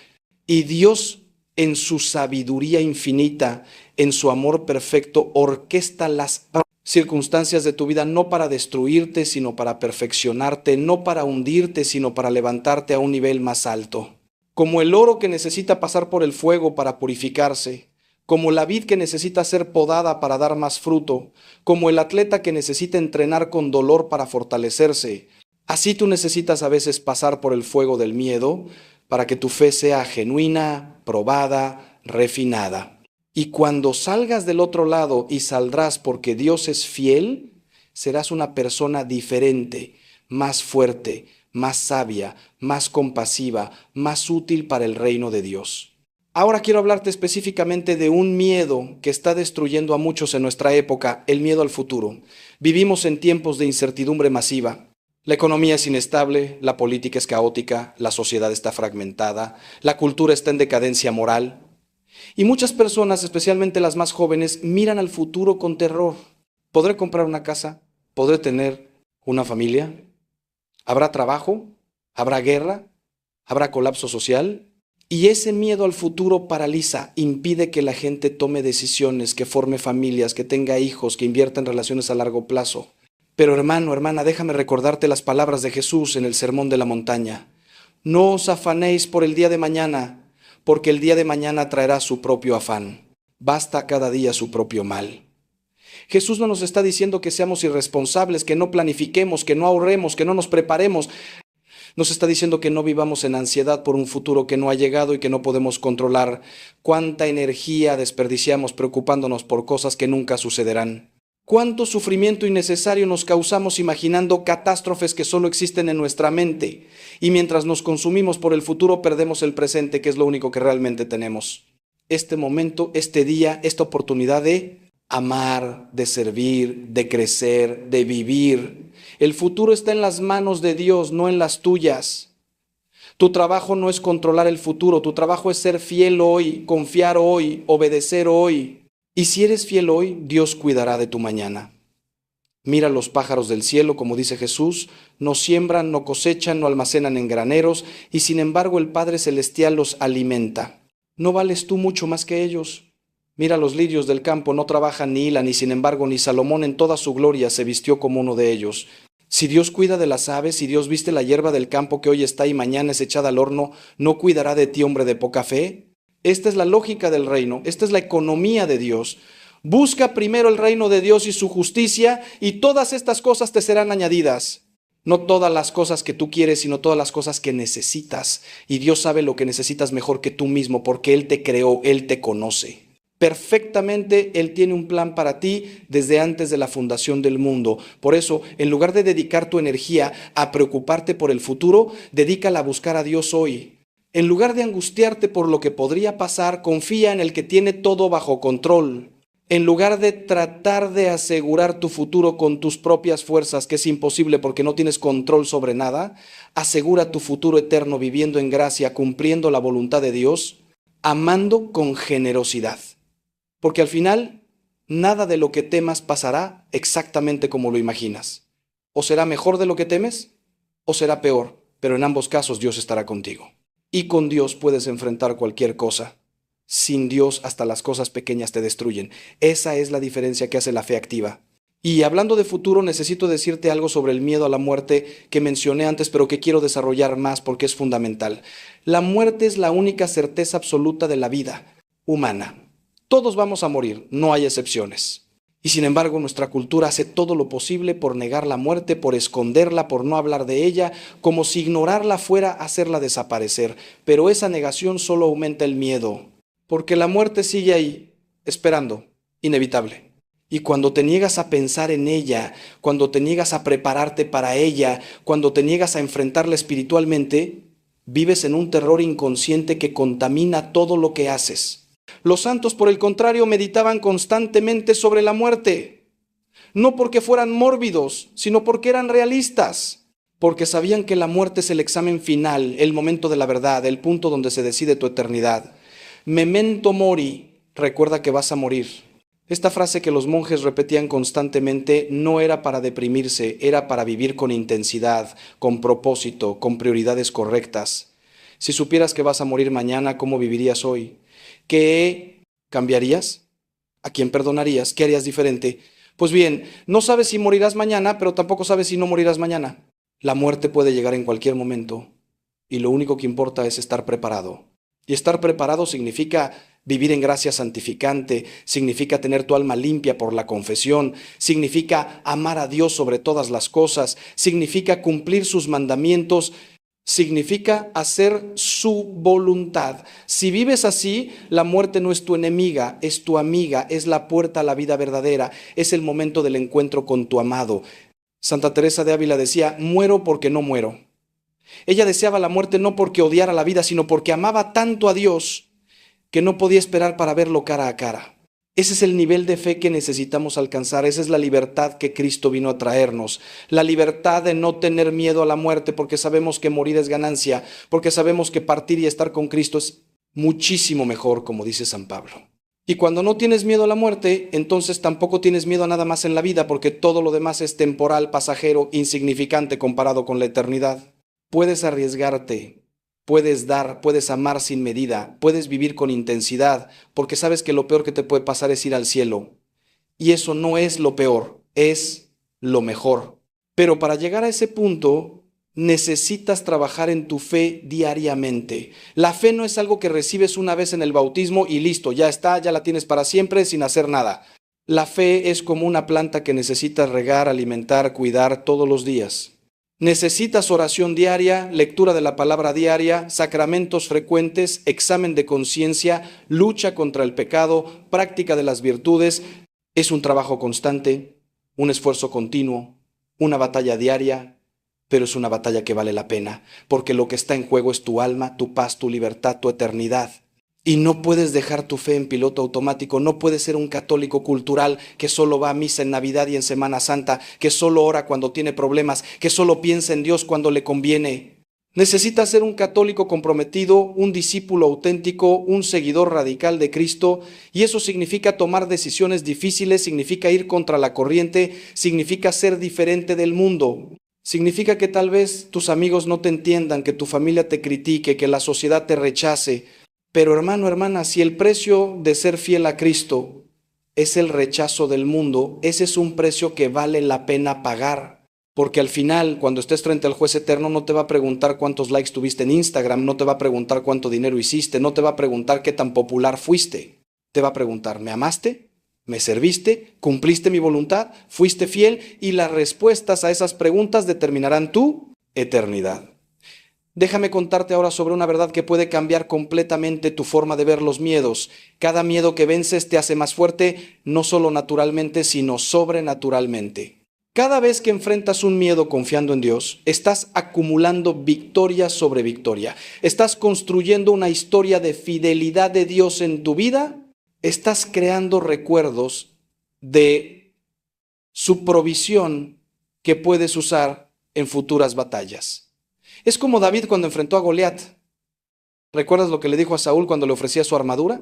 Y Dios, en su sabiduría infinita, en su amor perfecto, orquesta las circunstancias de tu vida no para destruirte, sino para perfeccionarte, no para hundirte, sino para levantarte a un nivel más alto. Como el oro que necesita pasar por el fuego para purificarse, como la vid que necesita ser podada para dar más fruto, como el atleta que necesita entrenar con dolor para fortalecerse, así tú necesitas a veces pasar por el fuego del miedo para que tu fe sea genuina, probada, refinada. Y cuando salgas del otro lado y saldrás porque Dios es fiel, serás una persona diferente, más fuerte, más sabia, más compasiva, más útil para el reino de Dios. Ahora quiero hablarte específicamente de un miedo que está destruyendo a muchos en nuestra época, el miedo al futuro. Vivimos en tiempos de incertidumbre masiva. La economía es inestable, la política es caótica, la sociedad está fragmentada, la cultura está en decadencia moral. Y muchas personas, especialmente las más jóvenes, miran al futuro con terror. ¿Podré comprar una casa? ¿Podré tener una familia? ¿Habrá trabajo? ¿Habrá guerra? ¿Habrá colapso social? Y ese miedo al futuro paraliza, impide que la gente tome decisiones, que forme familias, que tenga hijos, que invierta en relaciones a largo plazo. Pero hermano, hermana, déjame recordarte las palabras de Jesús en el Sermón de la Montaña. No os afanéis por el día de mañana, porque el día de mañana traerá su propio afán. Basta cada día su propio mal. Jesús no nos está diciendo que seamos irresponsables, que no planifiquemos, que no ahorremos, que no nos preparemos. Nos está diciendo que no vivamos en ansiedad por un futuro que no ha llegado y que no podemos controlar. ¿Cuánta energía desperdiciamos preocupándonos por cosas que nunca sucederán? ¿Cuánto sufrimiento innecesario nos causamos imaginando catástrofes que solo existen en nuestra mente? Y mientras nos consumimos por el futuro, perdemos el presente, que es lo único que realmente tenemos. Este momento, este día, esta oportunidad de amar, de servir, de crecer, de vivir. El futuro está en las manos de Dios, no en las tuyas. Tu trabajo no es controlar el futuro, tu trabajo es ser fiel hoy, confiar hoy, obedecer hoy. Y si eres fiel hoy, Dios cuidará de tu mañana. Mira los pájaros del cielo, como dice Jesús, no siembran, no cosechan, no almacenan en graneros, y sin embargo el Padre Celestial los alimenta. ¿No vales tú mucho más que ellos? Mira los lirios del campo, no trabajan ni hilan, y sin embargo ni Salomón en toda su gloria se vistió como uno de ellos. Si Dios cuida de las aves, si Dios viste la hierba del campo que hoy está y mañana es echada al horno, ¿no cuidará de ti, hombre de poca fe? Esta es la lógica del reino, esta es la economía de Dios. Busca primero el reino de Dios y su justicia, y todas estas cosas te serán añadidas. No todas las cosas que tú quieres, sino todas las cosas que necesitas. Y Dios sabe lo que necesitas mejor que tú mismo, porque Él te creó, Él te conoce. Perfectamente Él tiene un plan para ti desde antes de la fundación del mundo. Por eso, en lugar de dedicar tu energía a preocuparte por el futuro, dedícala a buscar a Dios hoy. En lugar de angustiarte por lo que podría pasar, confía en el que tiene todo bajo control. En lugar de tratar de asegurar tu futuro con tus propias fuerzas, que es imposible porque no tienes control sobre nada, asegura tu futuro eterno viviendo en gracia, cumpliendo la voluntad de Dios, amando con generosidad. Porque al final, nada de lo que temas pasará exactamente como lo imaginas. O será mejor de lo que temes, o será peor, pero en ambos casos Dios estará contigo. Y con Dios puedes enfrentar cualquier cosa. Sin Dios hasta las cosas pequeñas te destruyen. Esa es la diferencia que hace la fe activa. Y hablando de futuro, necesito decirte algo sobre el miedo a la muerte que mencioné antes, pero que quiero desarrollar más porque es fundamental. La muerte es la única certeza absoluta de la vida humana. Todos vamos a morir, no hay excepciones. Y sin embargo, nuestra cultura hace todo lo posible por negar la muerte, por esconderla, por no hablar de ella, como si ignorarla fuera hacerla desaparecer. Pero esa negación solo aumenta el miedo, porque la muerte sigue ahí, esperando, inevitable. Y cuando te niegas a pensar en ella, cuando te niegas a prepararte para ella, cuando te niegas a enfrentarla espiritualmente, vives en un terror inconsciente que contamina todo lo que haces. Los santos, por el contrario, meditaban constantemente sobre la muerte, no porque fueran mórbidos, sino porque eran realistas, porque sabían que la muerte es el examen final, el momento de la verdad, el punto donde se decide tu eternidad. Memento mori, recuerda que vas a morir. Esta frase que los monjes repetían constantemente no era para deprimirse, era para vivir con intensidad, con propósito, con prioridades correctas. Si supieras que vas a morir mañana, ¿cómo vivirías hoy? ¿Qué cambiarías? ¿A quién perdonarías? ¿Qué harías diferente? Pues bien, no sabes si morirás mañana, pero tampoco sabes si no morirás mañana. La muerte puede llegar en cualquier momento y lo único que importa es estar preparado. Y estar preparado significa vivir en gracia santificante, significa tener tu alma limpia por la confesión, significa amar a Dios sobre todas las cosas, significa cumplir sus mandamientos, significa hacer su voluntad. Si vives así, la muerte no es tu enemiga, es tu amiga, es la puerta a la vida verdadera, es el momento del encuentro con tu amado. Santa Teresa de Ávila decía, muero porque no muero. Ella deseaba la muerte no porque odiara la vida, sino porque amaba tanto a Dios que no podía esperar para verlo cara a cara. Ese es el nivel de fe que necesitamos alcanzar, esa es la libertad que Cristo vino a traernos, la libertad de no tener miedo a la muerte porque sabemos que morir es ganancia, porque sabemos que partir y estar con Cristo es muchísimo mejor, como dice San Pablo. Y cuando no tienes miedo a la muerte, entonces tampoco tienes miedo a nada más en la vida, porque todo lo demás es temporal, pasajero, insignificante comparado con la eternidad. Puedes arriesgarte, puedes dar, puedes amar sin medida, puedes vivir con intensidad, porque sabes que lo peor que te puede pasar es ir al cielo. Y eso no es lo peor, es lo mejor. Pero para llegar a ese punto, necesitas trabajar en tu fe diariamente. La fe no es algo que recibes una vez en el bautismo y listo, ya está, ya la tienes para siempre sin hacer nada. La fe es como una planta que necesitas regar, alimentar, cuidar todos los días. Necesitas oración diaria, lectura de la palabra diaria, sacramentos frecuentes, examen de conciencia, lucha contra el pecado, práctica de las virtudes. Es un trabajo constante, un esfuerzo continuo, una batalla diaria, pero es una batalla que vale la pena, porque lo que está en juego es tu alma, tu paz, tu libertad, tu eternidad. Y no puedes dejar tu fe en piloto automático, no puedes ser un católico cultural que solo va a misa en Navidad y en Semana Santa, que solo ora cuando tiene problemas, que solo piensa en Dios cuando le conviene. Necesitas ser un católico comprometido, un discípulo auténtico, un seguidor radical de Cristo, y eso significa tomar decisiones difíciles, significa ir contra la corriente, significa ser diferente del mundo. Significa que tal vez tus amigos no te entiendan, que tu familia te critique, que la sociedad te rechace. Pero hermano, hermana, si el precio de ser fiel a Cristo es el rechazo del mundo, ese es un precio que vale la pena pagar. Porque al final, cuando estés frente al juez eterno, no te va a preguntar cuántos likes tuviste en Instagram, no te va a preguntar cuánto dinero hiciste, no te va a preguntar qué tan popular fuiste. Te va a preguntar, ¿me amaste? ¿Me serviste? ¿Cumpliste mi voluntad? ¿Fuiste fiel? Y las respuestas a esas preguntas determinarán tu eternidad. Déjame contarte ahora sobre una verdad que puede cambiar completamente tu forma de ver los miedos. Cada miedo que vences te hace más fuerte, no solo naturalmente, sino sobrenaturalmente. Cada vez que enfrentas un miedo confiando en Dios, estás acumulando victoria sobre victoria. Estás construyendo una historia de fidelidad de Dios en tu vida. Estás creando recuerdos de su provisión que puedes usar en futuras batallas. Es como David cuando enfrentó a Goliat. ¿Recuerdas lo que le dijo a Saúl cuando le ofrecía su armadura?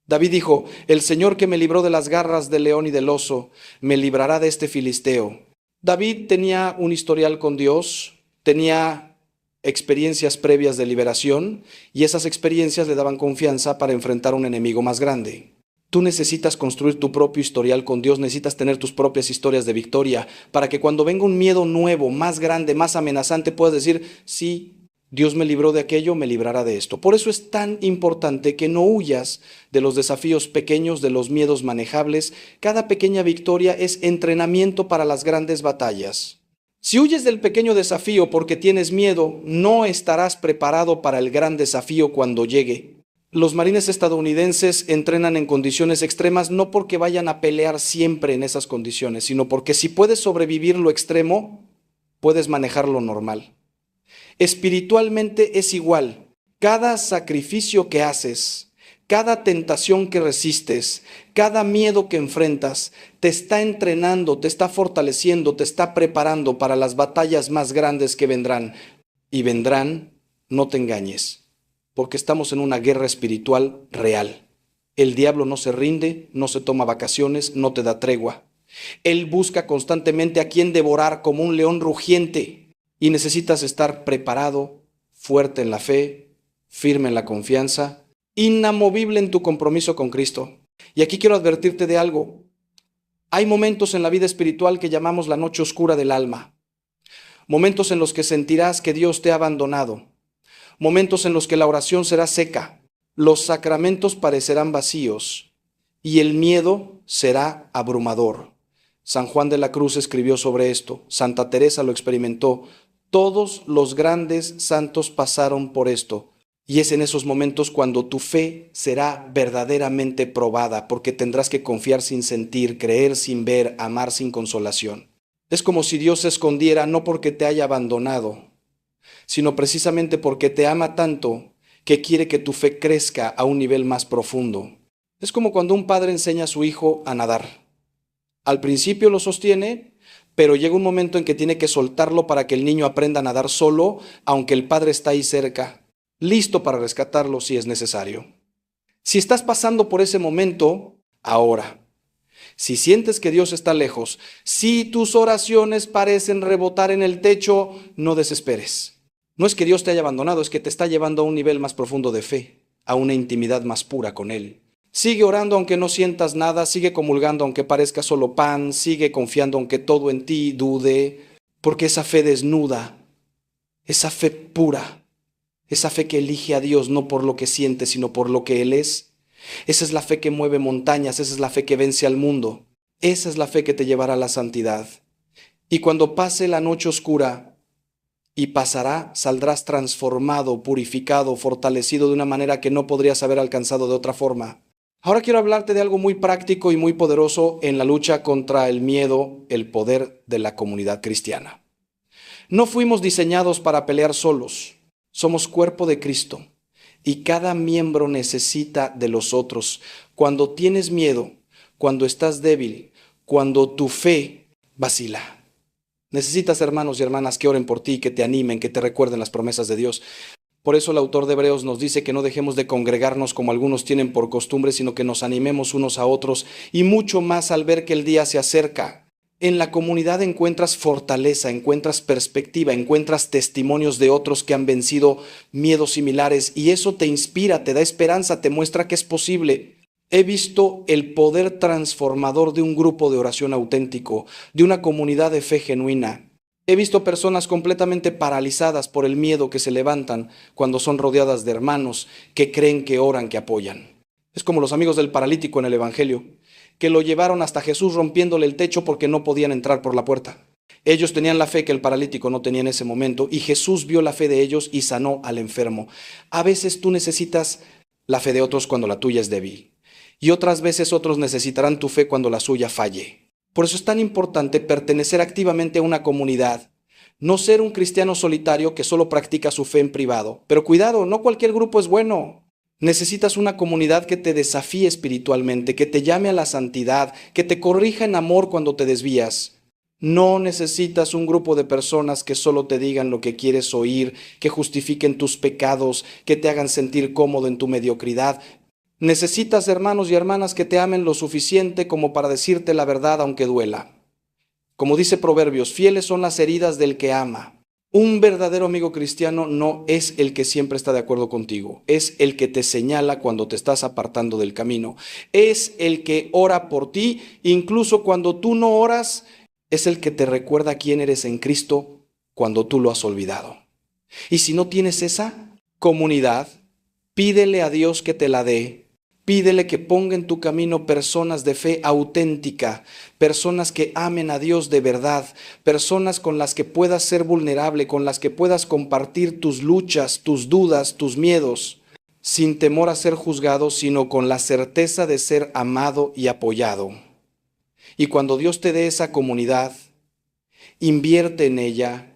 David dijo, el Señor que me libró de las garras del león y del oso, me librará de este filisteo. David tenía un historial con Dios, tenía experiencias previas de liberación y esas experiencias le daban confianza para enfrentar a un enemigo más grande. Tú necesitas construir tu propio historial con Dios, necesitas tener tus propias historias de victoria para que cuando venga un miedo nuevo, más grande, más amenazante, puedas decir, sí, Dios me libró de aquello, me librará de esto. Por eso es tan importante que no huyas de los desafíos pequeños, de los miedos manejables. Cada pequeña victoria es entrenamiento para las grandes batallas. Si huyes del pequeño desafío porque tienes miedo, no estarás preparado para el gran desafío cuando llegue. Los marines estadounidenses entrenan en condiciones extremas no porque vayan a pelear siempre en esas condiciones, sino porque si puedes sobrevivir lo extremo, puedes manejar lo normal. Espiritualmente es igual. Cada sacrificio que haces, cada tentación que resistes, cada miedo que enfrentas, te está entrenando, te está fortaleciendo, te está preparando para las batallas más grandes que vendrán. Y vendrán, no te engañes, porque estamos en una guerra espiritual real. El diablo no se rinde, no se toma vacaciones, no te da tregua. Él busca constantemente a quien devorar como un león rugiente y necesitas estar preparado, fuerte en la fe, firme en la confianza, inamovible en tu compromiso con Cristo. Y aquí quiero advertirte de algo. Hay momentos en la vida espiritual que llamamos la noche oscura del alma, momentos en los que sentirás que Dios te ha abandonado, momentos en los que la oración será seca, los sacramentos parecerán vacíos y el miedo será abrumador. San Juan de la Cruz escribió sobre esto, Santa Teresa lo experimentó, todos los grandes santos pasaron por esto. Y es en esos momentos cuando tu fe será verdaderamente probada, porque tendrás que confiar sin sentir, creer sin ver, amar sin consolación. Es como si Dios se escondiera no porque te haya abandonado, sino precisamente porque te ama tanto que quiere que tu fe crezca a un nivel más profundo. Es como cuando un padre enseña a su hijo a nadar. Al principio lo sostiene, pero llega un momento en que tiene que soltarlo para que el niño aprenda a nadar solo, aunque el padre está ahí cerca, listo para rescatarlo si es necesario. Si estás pasando por ese momento, ahora. Si sientes que Dios está lejos, si tus oraciones parecen rebotar en el techo, no desesperes. No es que Dios te haya abandonado, es que te está llevando a un nivel más profundo de fe, a una intimidad más pura con Él. Sigue orando aunque no sientas nada, sigue comulgando aunque parezca solo pan, sigue confiando aunque todo en ti dude, porque esa fe desnuda, esa fe pura, esa fe que elige a Dios no por lo que siente, sino por lo que Él es. Esa es la fe que mueve montañas, esa es la fe que vence al mundo. Esa es la fe que te llevará a la santidad. Y cuando pase la noche oscura, y pasará, saldrás transformado, purificado, fortalecido de una manera que no podrías haber alcanzado de otra forma. Ahora quiero hablarte de algo muy práctico y muy poderoso en la lucha contra el miedo, el poder de la comunidad cristiana. No fuimos diseñados para pelear solos. Somos cuerpo de Cristo y cada miembro necesita de los otros. Cuando tienes miedo, cuando estás débil, cuando tu fe vacila, necesitas hermanos y hermanas que oren por ti, que te animen, que te recuerden las promesas de Dios. Por eso el autor de Hebreos nos dice que no dejemos de congregarnos como algunos tienen por costumbre, sino que nos animemos unos a otros y mucho más al ver que el día se acerca. En la comunidad encuentras fortaleza, encuentras perspectiva, encuentras testimonios de otros que han vencido miedos similares y eso te inspira, te da esperanza, te muestra que es posible. He visto el poder transformador de un grupo de oración auténtico, de una comunidad de fe genuina. He visto personas completamente paralizadas por el miedo que se levantan cuando son rodeadas de hermanos que creen, que oran, que apoyan. Es como los amigos del paralítico en el Evangelio, que lo llevaron hasta Jesús rompiéndole el techo porque no podían entrar por la puerta. Ellos tenían la fe que el paralítico no tenía en ese momento y Jesús vio la fe de ellos y sanó al enfermo. A veces tú necesitas la fe de otros cuando la tuya es débil y otras veces otros necesitarán tu fe cuando la suya falle. Por eso es tan importante pertenecer activamente a una comunidad, no ser un cristiano solitario que solo practica su fe en privado. Pero cuidado, no cualquier grupo es bueno. Necesitas una comunidad que te desafíe espiritualmente, que te llame a la santidad, que te corrija en amor cuando te desvías. No necesitas un grupo de personas que solo te digan lo que quieres oír, que justifiquen tus pecados, que te hagan sentir cómodo en tu mediocridad. Necesitas hermanos y hermanas que te amen lo suficiente como para decirte la verdad aunque duela. Como dice Proverbios, fieles son las heridas del que ama. Un verdadero amigo cristiano no es el que siempre está de acuerdo contigo, es el que te señala cuando te estás apartando del camino, es el que ora por ti, incluso cuando tú no oras, es el que te recuerda quién eres en Cristo cuando tú lo has olvidado. Y si no tienes esa comunidad, pídele a Dios que te la dé. Pídele que ponga en tu camino personas de fe auténtica, personas que amen a Dios de verdad, personas con las que puedas ser vulnerable, con las que puedas compartir tus luchas, tus dudas, tus miedos, sin temor a ser juzgado, sino con la certeza de ser amado y apoyado. Y cuando Dios te dé esa comunidad, invierte en ella,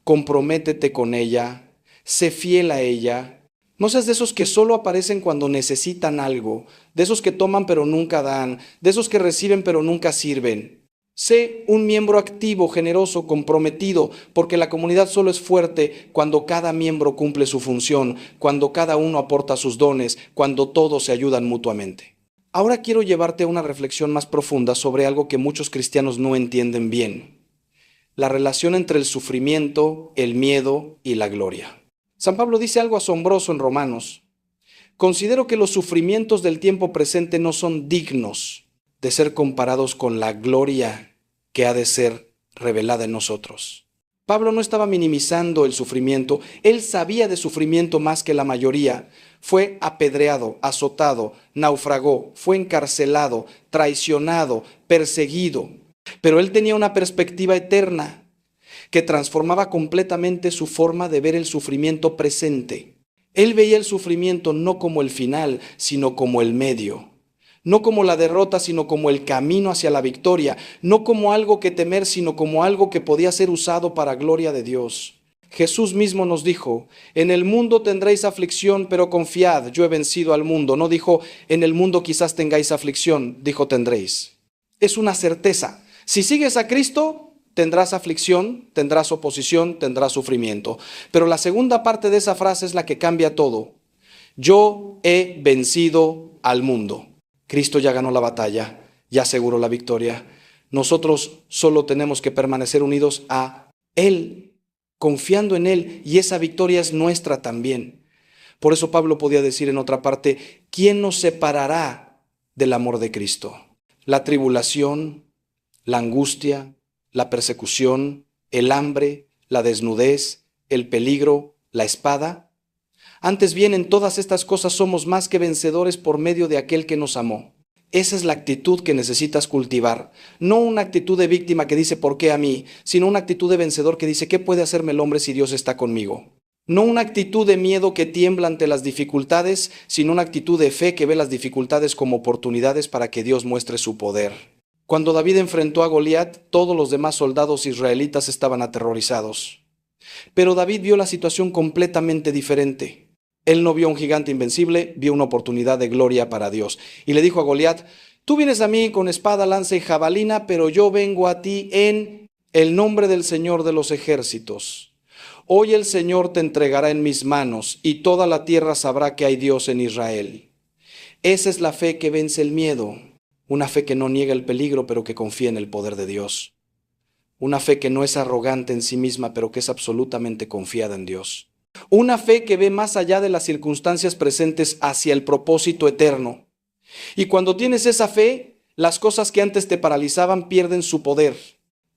comprométete con ella, sé fiel a ella. No seas de esos que solo aparecen cuando necesitan algo, de esos que toman pero nunca dan, de esos que reciben pero nunca sirven. Sé un miembro activo, generoso, comprometido, porque la comunidad solo es fuerte cuando cada miembro cumple su función, cuando cada uno aporta sus dones, cuando todos se ayudan mutuamente. Ahora quiero llevarte a una reflexión más profunda sobre algo que muchos cristianos no entienden bien: la relación entre el sufrimiento, el miedo y la gloria. San Pablo dice algo asombroso en Romanos. Considero que los sufrimientos del tiempo presente no son dignos de ser comparados con la gloria que ha de ser revelada en nosotros. Pablo no estaba minimizando el sufrimiento, él sabía de sufrimiento más que la mayoría. Fue apedreado, azotado, naufragó, fue encarcelado, traicionado, perseguido. Pero él tenía una perspectiva eterna que transformaba completamente su forma de ver el sufrimiento presente. Él veía el sufrimiento no como el final, sino como el medio. No como la derrota, sino como el camino hacia la victoria. No como algo que temer, sino como algo que podía ser usado para gloria de Dios. Jesús mismo nos dijo, en el mundo tendréis aflicción, pero confiad, yo he vencido al mundo. No dijo, en el mundo quizás tengáis aflicción, dijo tendréis. Es una certeza. Si sigues a Cristo, tendrás aflicción, tendrás oposición, tendrás sufrimiento. Pero la segunda parte de esa frase es la que cambia todo. Yo he vencido al mundo. Cristo ya ganó la batalla, ya aseguró la victoria. Nosotros solo tenemos que permanecer unidos a Él, confiando en Él, y esa victoria es nuestra también. Por eso Pablo podía decir en otra parte, ¿quién nos separará del amor de Cristo? La tribulación, la angustia, la persecución, el hambre, la desnudez, el peligro, la espada. Antes bien, en todas estas cosas somos más que vencedores por medio de aquel que nos amó. Esa es la actitud que necesitas cultivar. No una actitud de víctima que dice ¿por qué a mí?, sino una actitud de vencedor que dice ¿qué puede hacerme el hombre si Dios está conmigo? No una actitud de miedo que tiembla ante las dificultades, sino una actitud de fe que ve las dificultades como oportunidades para que Dios muestre su poder. Cuando David enfrentó a Goliat, todos los demás soldados israelitas estaban aterrorizados. Pero David vio la situación completamente diferente. Él no vio un gigante invencible, vio una oportunidad de gloria para Dios. Y le dijo a Goliat, tú vienes a mí con espada, lanza y jabalina, pero yo vengo a ti en el nombre del Señor de los ejércitos. Hoy el Señor te entregará en mis manos, y toda la tierra sabrá que hay Dios en Israel. Esa es la fe que vence el miedo, una fe que no niega el peligro, pero que confía en el poder de Dios. Una fe que no es arrogante en sí misma, pero que es absolutamente confiada en Dios. Una fe que ve más allá de las circunstancias presentes hacia el propósito eterno. Y cuando tienes esa fe, las cosas que antes te paralizaban pierden su poder.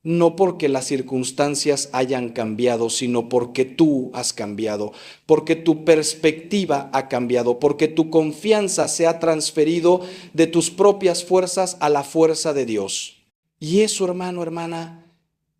No porque las circunstancias hayan cambiado, sino porque tú has cambiado, porque tu perspectiva ha cambiado, porque tu confianza se ha transferido de tus propias fuerzas a la fuerza de Dios. Y eso, hermano, hermana,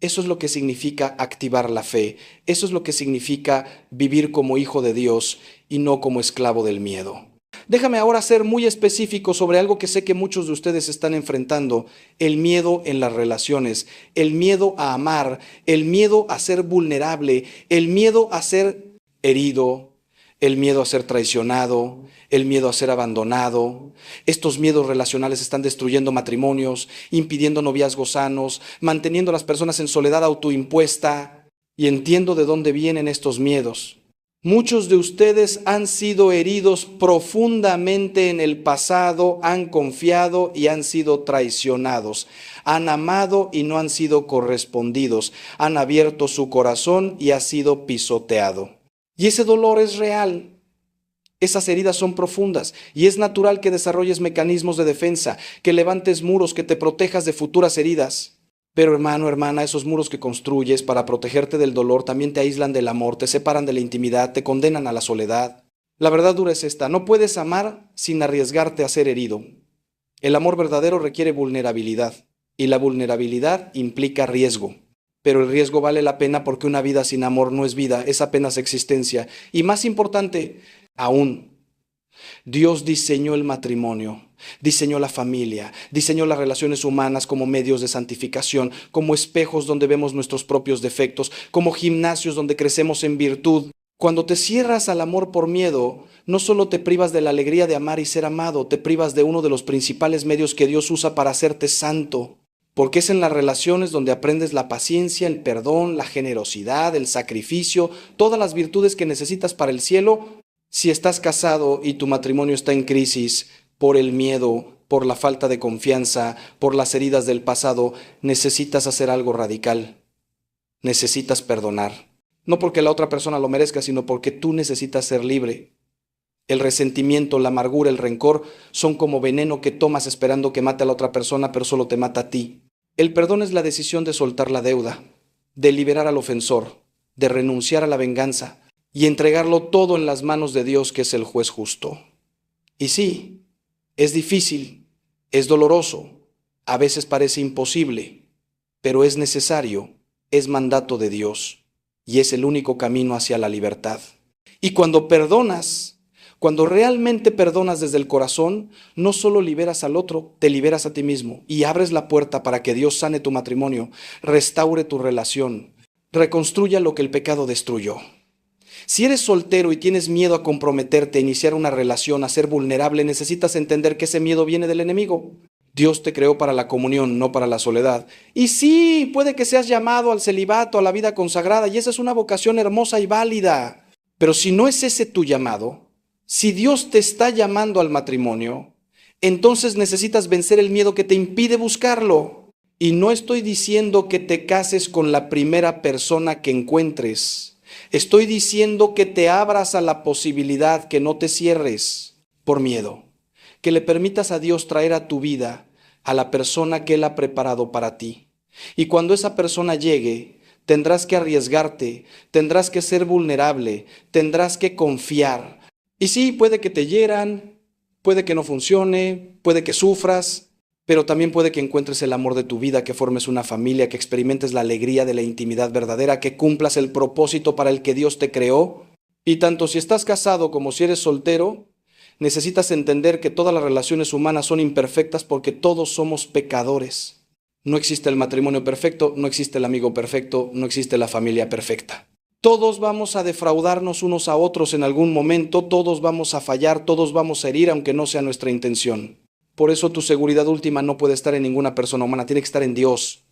eso es lo que significa activar la fe. Eso es lo que significa vivir como hijo de Dios y no como esclavo del miedo. Déjame ahora ser muy específico sobre algo que sé que muchos de ustedes están enfrentando: el miedo en las relaciones, el miedo a amar, el miedo a ser vulnerable, el miedo a ser herido, el miedo a ser traicionado, el miedo a ser abandonado. Estos miedos relacionales están destruyendo matrimonios, impidiendo noviazgos sanos, manteniendo a las personas en soledad autoimpuesta. Y entiendo de dónde vienen estos miedos. Muchos de ustedes han sido heridos profundamente en el pasado, han confiado y han sido traicionados, han amado y no han sido correspondidos, han abierto su corazón y ha sido pisoteado. Y ese dolor es real. Esas heridas son profundas y es natural que desarrolles mecanismos de defensa, que levantes muros, que te protejas de futuras heridas. Pero hermano, hermana, esos muros que construyes para protegerte del dolor también te aíslan del amor, te separan de la intimidad, te condenan a la soledad. La verdad dura es esta: no puedes amar sin arriesgarte a ser herido. El amor verdadero requiere vulnerabilidad y la vulnerabilidad implica riesgo. Pero el riesgo vale la pena porque una vida sin amor no es vida, es apenas existencia. Y más importante aún, Dios diseñó el matrimonio, diseñó la familia, diseñó las relaciones humanas como medios de santificación, como espejos donde vemos nuestros propios defectos, como gimnasios donde crecemos en virtud. Cuando te cierras al amor por miedo, no solo te privas de la alegría de amar y ser amado, te privas de uno de los principales medios que Dios usa para hacerte santo. Porque es en las relaciones donde aprendes la paciencia, el perdón, la generosidad, el sacrificio, todas las virtudes que necesitas para el cielo. Si estás casado y tu matrimonio está en crisis por el miedo, por la falta de confianza, por las heridas del pasado, necesitas hacer algo radical. Necesitas perdonar. No porque la otra persona lo merezca, sino porque tú necesitas ser libre. El resentimiento, la amargura, el rencor son como veneno que tomas esperando que mate a la otra persona, pero solo te mata a ti. El perdón es la decisión de soltar la deuda, de liberar al ofensor, de renunciar a la venganza y entregarlo todo en las manos de Dios, que es el juez justo. Y sí, es difícil, es doloroso, a veces parece imposible, pero es necesario, es mandato de Dios y es el único camino hacia la libertad. Y cuando perdonas, cuando realmente perdonas desde el corazón, no solo liberas al otro, te liberas a ti mismo y abres la puerta para que Dios sane tu matrimonio, restaure tu relación, reconstruya lo que el pecado destruyó. Si eres soltero y tienes miedo a comprometerte, a iniciar una relación, a ser vulnerable, necesitas entender que ese miedo viene del enemigo. Dios te creó para la comunión, no para la soledad. Y sí, puede que seas llamado al celibato, a la vida consagrada, y esa es una vocación hermosa y válida. Pero si no es ese tu llamado, si Dios te está llamando al matrimonio, entonces necesitas vencer el miedo que te impide buscarlo. Y no estoy diciendo que te cases con la primera persona que encuentres. Estoy diciendo que te abras a la posibilidad, que no te cierres por miedo, que le permitas a Dios traer a tu vida a la persona que Él ha preparado para ti. Y cuando esa persona llegue, tendrás que arriesgarte, tendrás que ser vulnerable, tendrás que confiar. Y sí, puede que te hieran, puede que no funcione, puede que sufras, pero también puede que encuentres el amor de tu vida, que formes una familia, que experimentes la alegría de la intimidad verdadera, que cumplas el propósito para el que Dios te creó. Y tanto si estás casado como si eres soltero, necesitas entender que todas las relaciones humanas son imperfectas porque todos somos pecadores. No existe el matrimonio perfecto, no existe el amigo perfecto, no existe la familia perfecta. Todos vamos a defraudarnos unos a otros en algún momento, todos vamos a fallar, todos vamos a herir, aunque no sea nuestra intención. Por eso tu seguridad última no puede estar en ninguna persona humana, tiene que estar en Dios.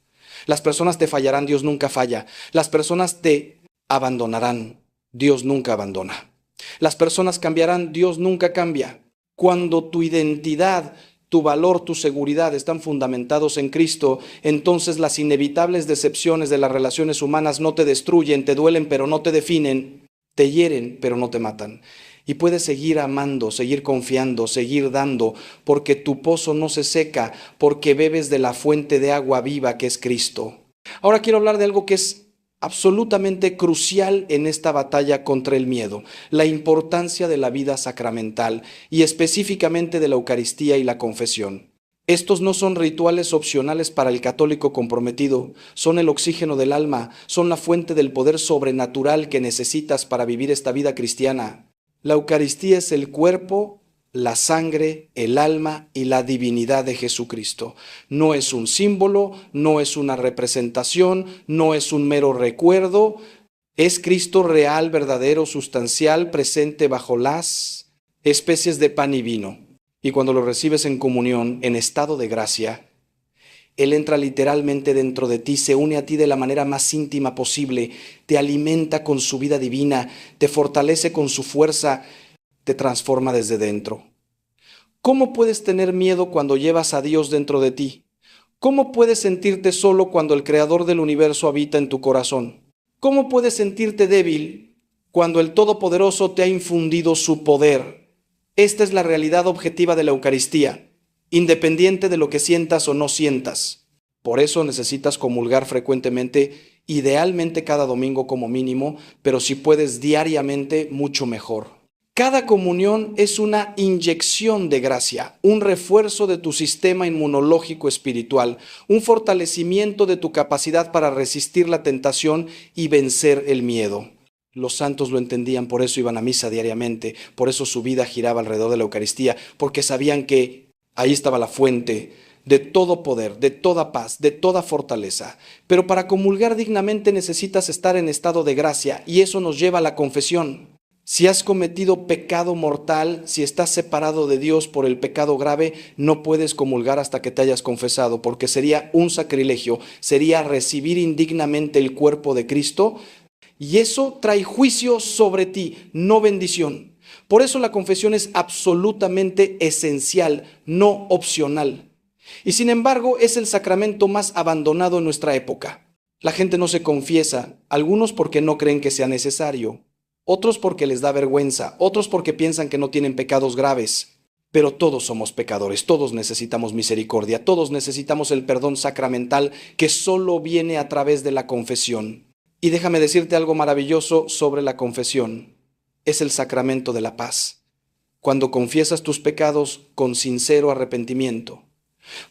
Las personas te fallarán, Dios nunca falla. Las personas te abandonarán, Dios nunca abandona. Las personas cambiarán, Dios nunca cambia. Cuando tu identidad, tu valor, tu seguridad están fundamentados en Cristo, entonces las inevitables decepciones de las relaciones humanas no te destruyen, te duelen pero no te definen, te hieren pero no te matan. Y puedes seguir amando, seguir confiando, seguir dando, porque tu pozo no se seca, porque bebes de la fuente de agua viva que es Cristo. Ahora quiero hablar de algo que es absolutamente crucial en esta batalla contra el miedo, la importancia de la vida sacramental y específicamente de la Eucaristía y la confesión. Estos no son rituales opcionales para el católico comprometido, son el oxígeno del alma, son la fuente del poder sobrenatural que necesitas para vivir esta vida cristiana. La Eucaristía es el cuerpo, la sangre, el alma y la divinidad de Jesucristo. No es un símbolo, no es una representación, no es un mero recuerdo. Es Cristo real, verdadero, sustancial, presente bajo las especies de pan y vino. Y cuando lo recibes en comunión, en estado de gracia, Él entra literalmente dentro de ti, se une a ti de la manera más íntima posible, te alimenta con su vida divina, te fortalece con su fuerza, te transforma desde dentro. ¿Cómo puedes tener miedo cuando llevas a Dios dentro de ti? ¿Cómo puedes sentirte solo cuando el Creador del universo habita en tu corazón? ¿Cómo puedes sentirte débil cuando el Todopoderoso te ha infundido su poder? Esta es la realidad objetiva de la Eucaristía, independiente de lo que sientas o no sientas. Por eso necesitas comulgar frecuentemente, idealmente cada domingo como mínimo, pero si puedes diariamente, mucho mejor. Cada comunión es una inyección de gracia, un refuerzo de tu sistema inmunológico espiritual, un fortalecimiento de tu capacidad para resistir la tentación y vencer el miedo. Los santos lo entendían, por eso iban a misa diariamente, por eso su vida giraba alrededor de la Eucaristía, porque sabían que ahí estaba la fuente de todo poder, de toda paz, de toda fortaleza. Pero para comulgar dignamente necesitas estar en estado de gracia y eso nos lleva a la confesión. Si has cometido pecado mortal, si estás separado de Dios por el pecado grave, no puedes comulgar hasta que te hayas confesado, porque sería un sacrilegio, sería recibir indignamente el cuerpo de Cristo y eso trae juicio sobre ti, no bendición. Por eso la confesión es absolutamente esencial, no opcional. Y sin embargo es el sacramento más abandonado en nuestra época. La gente no se confiesa, algunos porque no creen que sea necesario, otros porque les da vergüenza, otros porque piensan que no tienen pecados graves. Pero todos somos pecadores, todos necesitamos misericordia, todos necesitamos el perdón sacramental que solo viene a través de la confesión. Y déjame decirte algo maravilloso sobre la confesión. Es el sacramento de la paz. Cuando confiesas tus pecados con sincero arrepentimiento,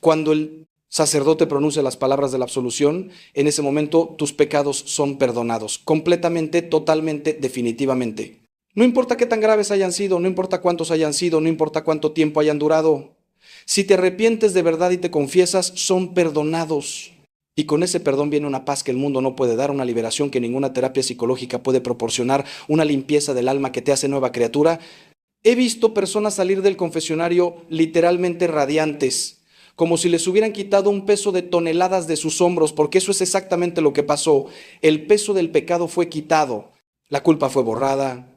cuando el sacerdote pronuncia las palabras de la absolución, en ese momento tus pecados son perdonados, completamente, totalmente, definitivamente. No importa qué tan graves hayan sido, no importa cuántos hayan sido, no importa cuánto tiempo hayan durado. Si te arrepientes de verdad y te confiesas, son perdonados. Y con ese perdón viene una paz que el mundo no puede dar, una liberación que ninguna terapia psicológica puede proporcionar, una limpieza del alma que te hace nueva criatura. He visto personas salir del confesionario literalmente radiantes, como si les hubieran quitado un peso de toneladas de sus hombros, porque eso es exactamente lo que pasó. El peso del pecado fue quitado, la culpa fue borrada.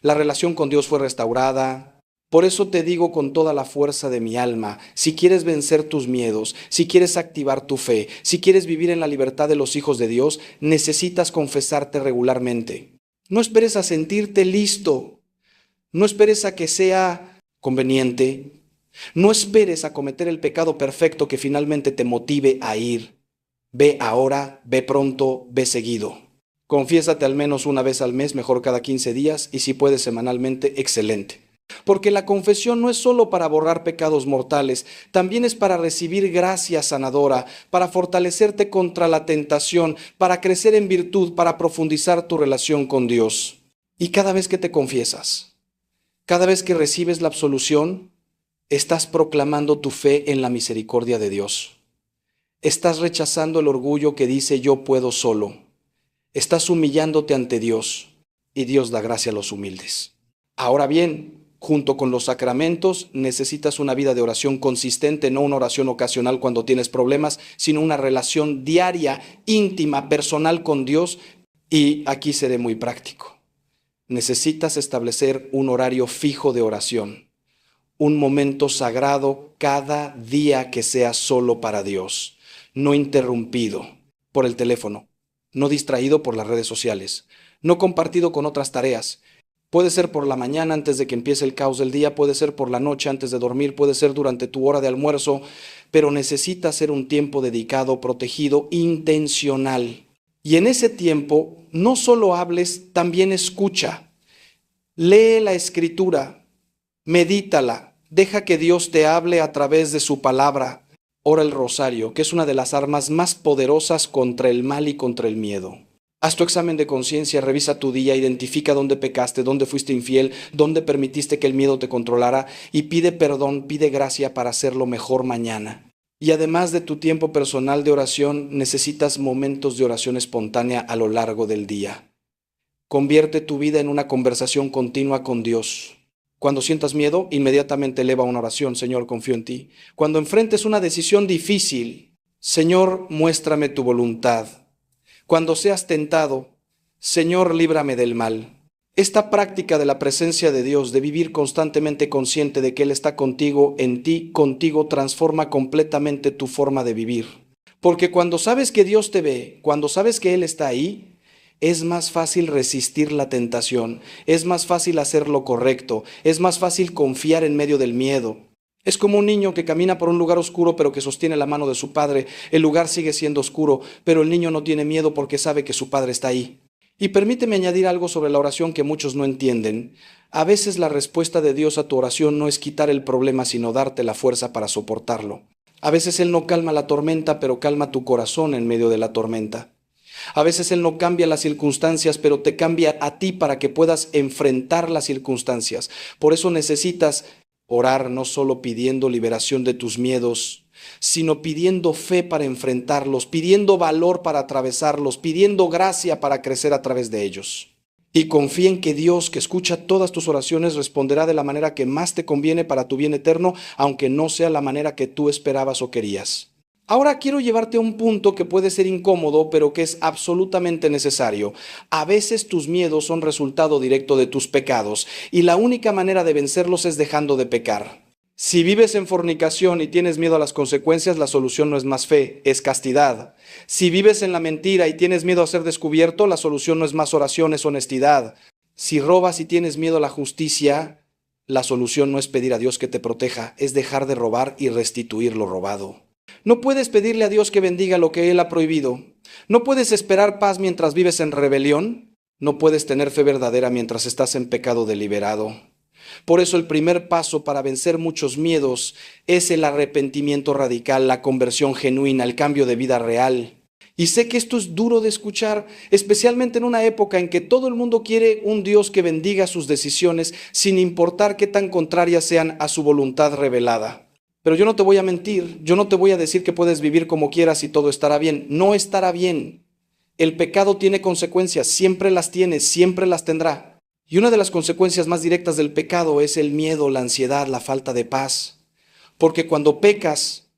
La relación con Dios fue restaurada. Por eso te digo con toda la fuerza de mi alma, si quieres vencer tus miedos, si quieres activar tu fe, si quieres vivir en la libertad de los hijos de Dios, necesitas confesarte regularmente. No esperes a sentirte listo. No esperes a que sea conveniente. No esperes a cometer el pecado perfecto que finalmente te motive a ir. Ve ahora, ve pronto, ve seguido. Confiésate al menos una vez al mes, mejor cada 15 días, y si puedes semanalmente, excelente. Porque la confesión no es solo para borrar pecados mortales, también es para recibir gracia sanadora, para fortalecerte contra la tentación, para crecer en virtud, para profundizar tu relación con Dios. Y cada vez que te confiesas, cada vez que recibes la absolución, estás proclamando tu fe en la misericordia de Dios. Estás rechazando el orgullo que dice yo puedo solo. Estás humillándote ante Dios y Dios da gracia a los humildes. Ahora bien, junto con los sacramentos necesitas una vida de oración consistente, no una oración ocasional cuando tienes problemas, sino una relación diaria, íntima, personal con Dios. Y aquí seré muy práctico. Necesitas establecer un horario fijo de oración, un momento sagrado cada día que sea solo para Dios, no interrumpido por el teléfono, no distraído por las redes sociales, no compartido con otras tareas. Puede ser por la mañana antes de que empiece el caos del día, puede ser por la noche antes de dormir, puede ser durante tu hora de almuerzo, pero necesita ser un tiempo dedicado, protegido, intencional. Y en ese tiempo, no solo hables, también escucha. Lee la Escritura, medítala, deja que Dios te hable a través de su palabra. Ora el rosario, que es una de las armas más poderosas contra el mal y contra el miedo. Haz tu examen de conciencia, revisa tu día, identifica dónde pecaste, dónde fuiste infiel, dónde permitiste que el miedo te controlara y pide perdón, pide gracia para hacerlo mejor mañana. Y además de tu tiempo personal de oración, necesitas momentos de oración espontánea a lo largo del día. Convierte tu vida en una conversación continua con Dios. Cuando sientas miedo, inmediatamente eleva una oración, Señor, confío en ti. Cuando enfrentes una decisión difícil, Señor, muéstrame tu voluntad. Cuando seas tentado, Señor, líbrame del mal. Esta práctica de la presencia de Dios, de vivir constantemente consciente de que Él está contigo, en ti, contigo, transforma completamente tu forma de vivir. Porque cuando sabes que Dios te ve, cuando sabes que Él está ahí, es más fácil resistir la tentación, es más fácil hacer lo correcto, es más fácil confiar en medio del miedo. Es como un niño que camina por un lugar oscuro pero que sostiene la mano de su padre. El lugar sigue siendo oscuro, pero el niño no tiene miedo porque sabe que su padre está ahí. Y permíteme añadir algo sobre la oración que muchos no entienden. A veces la respuesta de Dios a tu oración no es quitar el problema, sino darte la fuerza para soportarlo. A veces Él no calma la tormenta, pero calma tu corazón en medio de la tormenta. A veces Él no cambia las circunstancias, pero te cambia a ti para que puedas enfrentar las circunstancias. Por eso necesitas orar no solo pidiendo liberación de tus miedos, sino pidiendo fe para enfrentarlos, pidiendo valor para atravesarlos, pidiendo gracia para crecer a través de ellos. Y confía en que Dios, que escucha todas tus oraciones, responderá de la manera que más te conviene para tu bien eterno, aunque no sea la manera que tú esperabas o querías. Ahora quiero llevarte a un punto que puede ser incómodo, pero que es absolutamente necesario. A veces tus miedos son resultado directo de tus pecados, y la única manera de vencerlos es dejando de pecar. Si vives en fornicación y tienes miedo a las consecuencias, la solución no es más fe, es castidad. Si vives en la mentira y tienes miedo a ser descubierto, la solución no es más oración, es honestidad. Si robas y tienes miedo a la justicia, la solución no es pedir a Dios que te proteja, es dejar de robar y restituir lo robado. No puedes pedirle a Dios que bendiga lo que Él ha prohibido. No puedes esperar paz mientras vives en rebelión. No puedes tener fe verdadera mientras estás en pecado deliberado. Por eso el primer paso para vencer muchos miedos es el arrepentimiento radical, la conversión genuina, el cambio de vida real. Y sé que esto es duro de escuchar, especialmente en una época en que todo el mundo quiere un Dios que bendiga sus decisiones sin importar qué tan contrarias sean a su voluntad revelada. Pero yo no te voy a mentir, yo no te voy a decir que puedes vivir como quieras y todo estará bien. No estará bien. El pecado tiene consecuencias, siempre las tiene, siempre las tendrá. Y una de las consecuencias más directas del pecado es el miedo, la ansiedad, la falta de paz. Porque cuando pecas,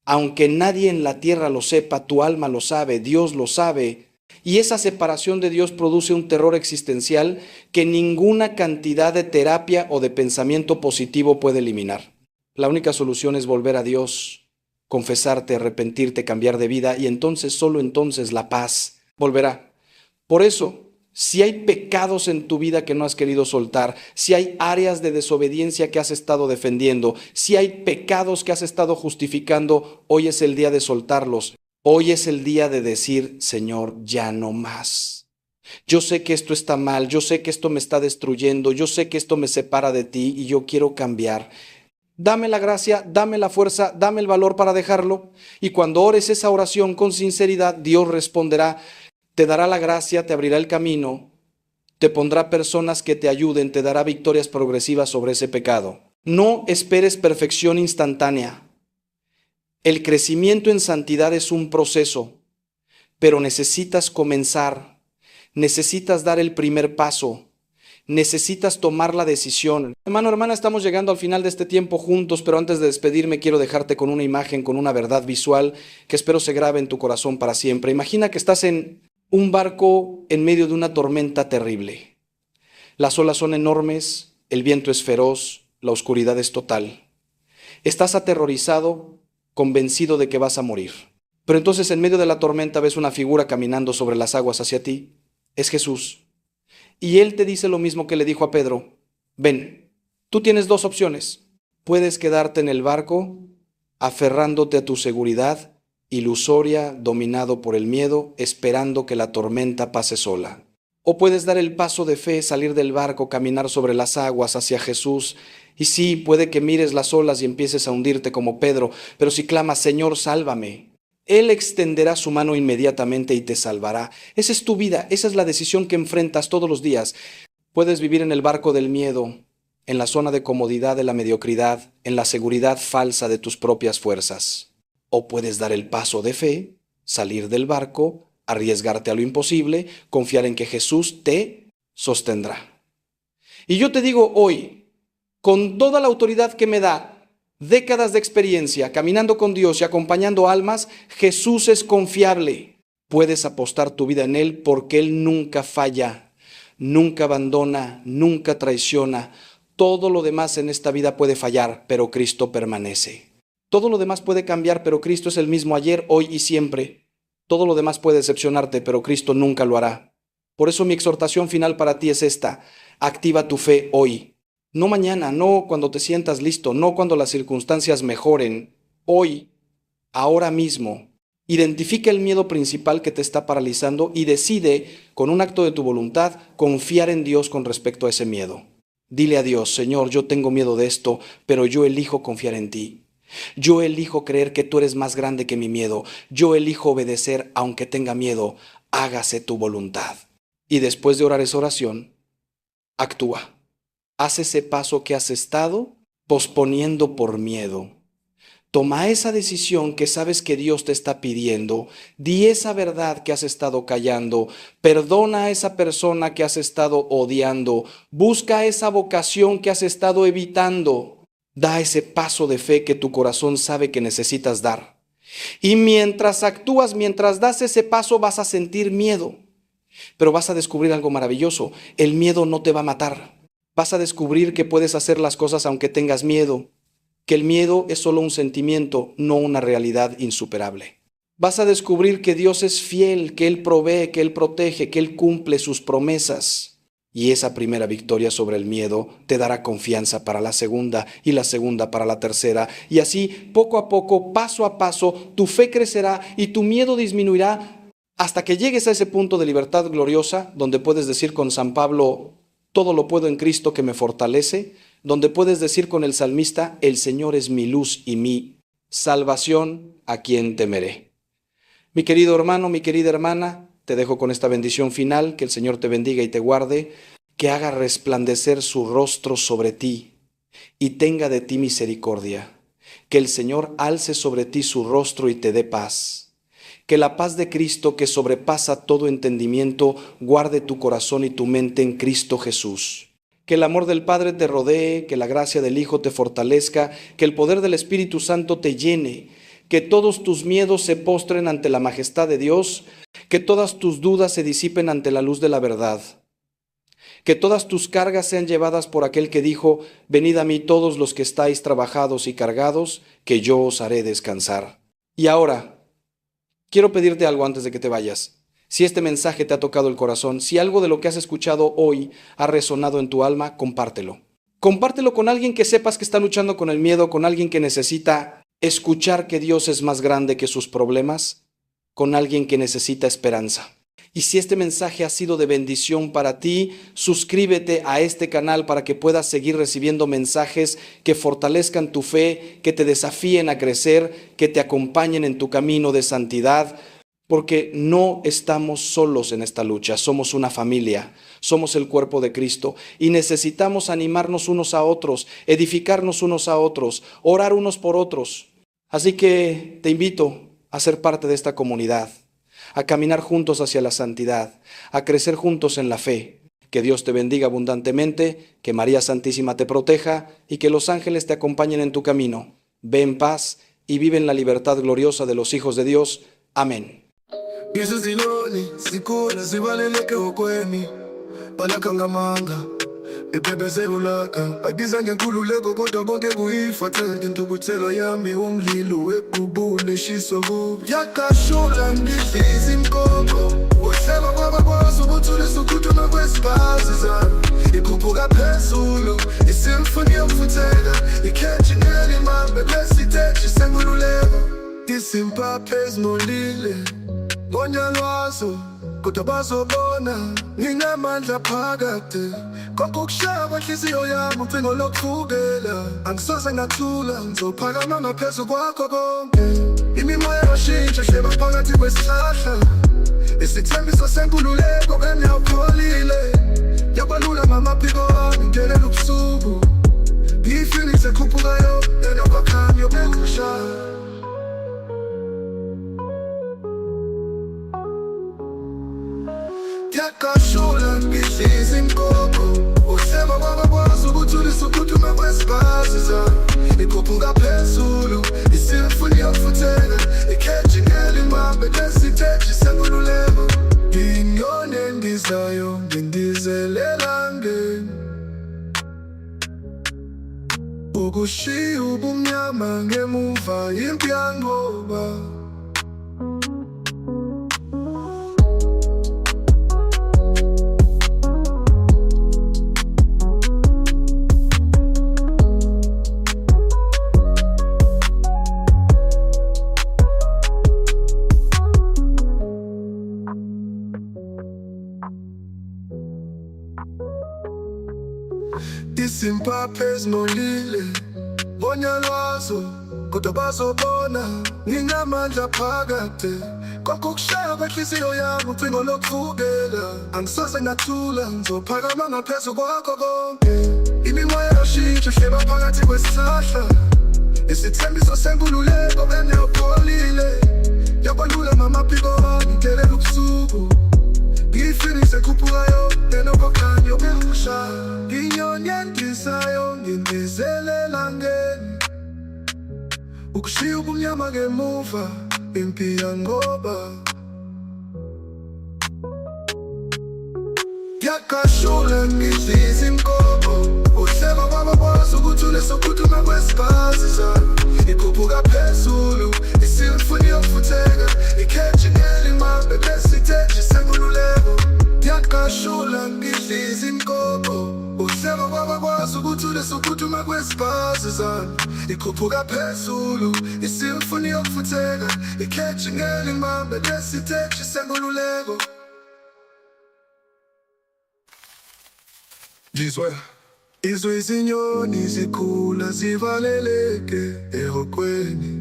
aunque nadie en la tierra lo sepa, tu alma lo sabe, Dios lo sabe. Y esa separación de Dios produce un terror existencial que ninguna cantidad de terapia o de pensamiento positivo puede eliminar. La única solución es volver a Dios, confesarte, arrepentirte, cambiar de vida, y entonces, solo entonces, la paz volverá. Por eso, si hay pecados en tu vida que no has querido soltar, si hay áreas de desobediencia que has estado defendiendo, si hay pecados que has estado justificando, hoy es el día de soltarlos. Hoy es el día de decir, Señor, ya no más. Yo sé que esto está mal, yo sé que esto me está destruyendo, yo sé que esto me separa de ti y yo quiero cambiar. Dame la gracia, dame la fuerza, dame el valor para dejarlo. Y cuando ores esa oración con sinceridad, Dios responderá. Te dará la gracia, te abrirá el camino, te pondrá personas que te ayuden, te dará victorias progresivas sobre ese pecado. No esperes perfección instantánea. El crecimiento en santidad es un proceso, pero necesitas comenzar, necesitas dar el primer paso, necesitas tomar la decisión. Hermano, hermana, estamos llegando al final de este tiempo juntos, pero antes de despedirme quiero dejarte con una imagen, con una verdad visual que espero se grabe en tu corazón para siempre. Imagina que estás en un barco en medio de una tormenta terrible. Las olas son enormes, el viento es feroz, la oscuridad es total. Estás aterrorizado, convencido de que vas a morir. Pero entonces en medio de la tormenta ves una figura caminando sobre las aguas hacia ti. Es Jesús. Y Él te dice lo mismo que le dijo a Pedro. Ven, tú tienes dos opciones. Puedes quedarte en el barco, aferrándote a tu seguridad ilusoria, dominado por el miedo, esperando que la tormenta pase sola. O puedes dar el paso de fe, salir del barco, caminar sobre las aguas hacia Jesús. Y sí, puede que mires las olas y empieces a hundirte como Pedro, pero si clamas, Señor, sálvame, Él extenderá su mano inmediatamente y te salvará. Esa es tu vida, esa es la decisión que enfrentas todos los días. Puedes vivir en el barco del miedo, en la zona de comodidad de la mediocridad, en la seguridad falsa de tus propias fuerzas. O puedes dar el paso de fe, salir del barco, arriesgarte a lo imposible, confiar en que Jesús te sostendrá. Y yo te digo hoy, con toda la autoridad que me da, décadas de experiencia, caminando con Dios y acompañando almas, Jesús es confiable. Puedes apostar tu vida en Él porque Él nunca falla, nunca abandona, nunca traiciona. Todo lo demás en esta vida puede fallar, pero Cristo permanece. Todo lo demás puede cambiar, pero Cristo es el mismo ayer, hoy y siempre. Todo lo demás puede decepcionarte, pero Cristo nunca lo hará. Por eso mi exhortación final para ti es esta. Activa tu fe hoy. No mañana, no cuando te sientas listo, no cuando las circunstancias mejoren. Hoy, ahora mismo. Identifica el miedo principal que te está paralizando y decide, con un acto de tu voluntad, confiar en Dios con respecto a ese miedo. Dile a Dios, Señor, yo tengo miedo de esto, pero yo elijo confiar en ti. Yo elijo creer que tú eres más grande que mi miedo. Yo elijo obedecer aunque tenga miedo. Hágase tu voluntad. Y después de orar esa oración, actúa. Haz ese paso que has estado posponiendo por miedo. Toma esa decisión que sabes que Dios te está pidiendo. Di esa verdad que has estado callando. Perdona a esa persona que has estado odiando. Busca esa vocación que has estado evitando. Da ese paso de fe que tu corazón sabe que necesitas dar. Y mientras actúas, mientras das ese paso, vas a sentir miedo. Pero vas a descubrir algo maravilloso. El miedo no te va a matar. Vas a descubrir que puedes hacer las cosas aunque tengas miedo. Que el miedo es solo un sentimiento, no una realidad insuperable. Vas a descubrir que Dios es fiel, que Él provee, que Él protege, que Él cumple sus promesas. Y esa primera victoria sobre el miedo te dará confianza para la segunda y la segunda para la tercera. Y así, poco a poco, paso a paso, tu fe crecerá y tu miedo disminuirá hasta que llegues a ese punto de libertad gloriosa donde puedes decir con San Pablo, todo lo puedo en Cristo que me fortalece, donde puedes decir con el salmista, el Señor es mi luz y mi salvación, ¿a quién temeré? Mi querido hermano, mi querida hermana, te dejo con esta bendición final, que el Señor te bendiga y te guarde, que haga resplandecer su rostro sobre ti y tenga de ti misericordia, que el Señor alce sobre ti su rostro y te dé paz, que la paz de Cristo que sobrepasa todo entendimiento guarde tu corazón y tu mente en Cristo Jesús, que el amor del Padre te rodee, que la gracia del Hijo te fortalezca, que el poder del Espíritu Santo te llene, que todos tus miedos se postren ante la majestad de Dios, que todas tus dudas se disipen ante la luz de la verdad, que todas tus cargas sean llevadas por aquel que dijo, venid a mí todos los que estáis trabajados y cargados, que yo os haré descansar. Y ahora, quiero pedirte algo antes de que te vayas. Si este mensaje te ha tocado el corazón, si algo de lo que has escuchado hoy ha resonado en tu alma, compártelo. Compártelo con alguien que sepas que está luchando con el miedo, con alguien que necesita escuchar que Dios es más grande que sus problemas, con alguien que necesita esperanza. Y si este mensaje ha sido de bendición para ti, suscríbete a este canal para que puedas seguir recibiendo mensajes que fortalezcan tu fe, que te desafíen a crecer, que te acompañen en tu camino de santidad, porque no estamos solos en esta lucha, somos una familia, somos el cuerpo de Cristo y necesitamos animarnos unos a otros, edificarnos unos a otros, orar unos por otros. Así que te invito a ser parte de esta comunidad, a caminar juntos hacia la santidad, a crecer juntos en la fe. Que Dios te bendiga abundantemente, que María Santísima te proteja y que los ángeles te acompañen en tu camino. Ve en paz y vive en la libertad gloriosa de los hijos de Dios. Amén. Iphebezebulaka abiza ngenkululeko kodwa bonke kuyifathele intukuthelo yami umlilo webhubule shiso kubi yakashula ngidliza inkoko uhleba kwabakwazi ukuthulisa ukhuthuma kwesibazi zami ikhuphuka phezulu isimfoni yokufuthela ikhetshingela imambe lesiteji senkululeko isimpaphe ezimolile ngonyalwazo kodwa bazobona nginamandla phakade konke ukushaya kwenhliziyo yami ucingo lokuvukela angisoze ngathula ngizophakama ngaphezu kwakho konke imimoya yoshintsha hleba phakathi kwesihlahla isithembiso senkululeko kanye awupholile yabalula ngamaphiko ami ngelela ubusuku ngiyifini sekhuphukayo enokwakhami yokushaya yakashula ngidliza inkoko uhleba kwabakwazi ukuthulisa ukhuthuma kwesibazi zami ikhuphuka phezulu isimfuni yokufuthela ikhetshingela imambe lesiteji senkululeko ngiyinyoni endizayo ngindizela ngeni ukushiya ubumnyama ngemuva impi yanqoba isimpaphe ezimolile ngonyalwazo kodwa bazobona nginamandla phakade konke ukushaya kwenhliziyo yami ucingo lokuvukela angisoze ngathula ngizophakama ngaphezu kwakho konke imimoya yoshintsha hleba phakathi kwesihlahla isithembiso senkululeko kanye awupholile yabalula ngamaphiko ami ngelela ubusuku ngiyifini sekhuphukayo enokwakhanya yokushaya nginyoni endizayo ngindizelela ngeni ukushiya ubumnyama ngemuva impi yanqoba yakashula ngidliza inkoko uhleba kwabakwazi ukuthulisa ukhuthuma kwesibazi zami ikhuphuka phezulu isimfuni yokufutheka ikhetshingela imambe lesiteji senkululeko yakashula ngidliza inkoko Ukuthuthula sokhuthuma kwesiphazi zami ikhuphuka phezulu, isimfoni yokufutheka ikhethi ngelimambe lesiteshi senkululeko. Izwe izinyoni zikhula zivaleleke ehokweni,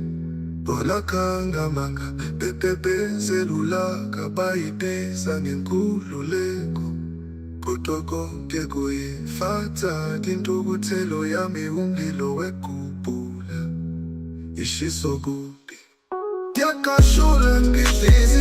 bolakhanga manga bepepezelulaka bayibeza ngenkululeko. Kodwa konke kuyifatha intukuthelo yami umlilo wekhuphula ishiso kubi. Yakashula ngidliza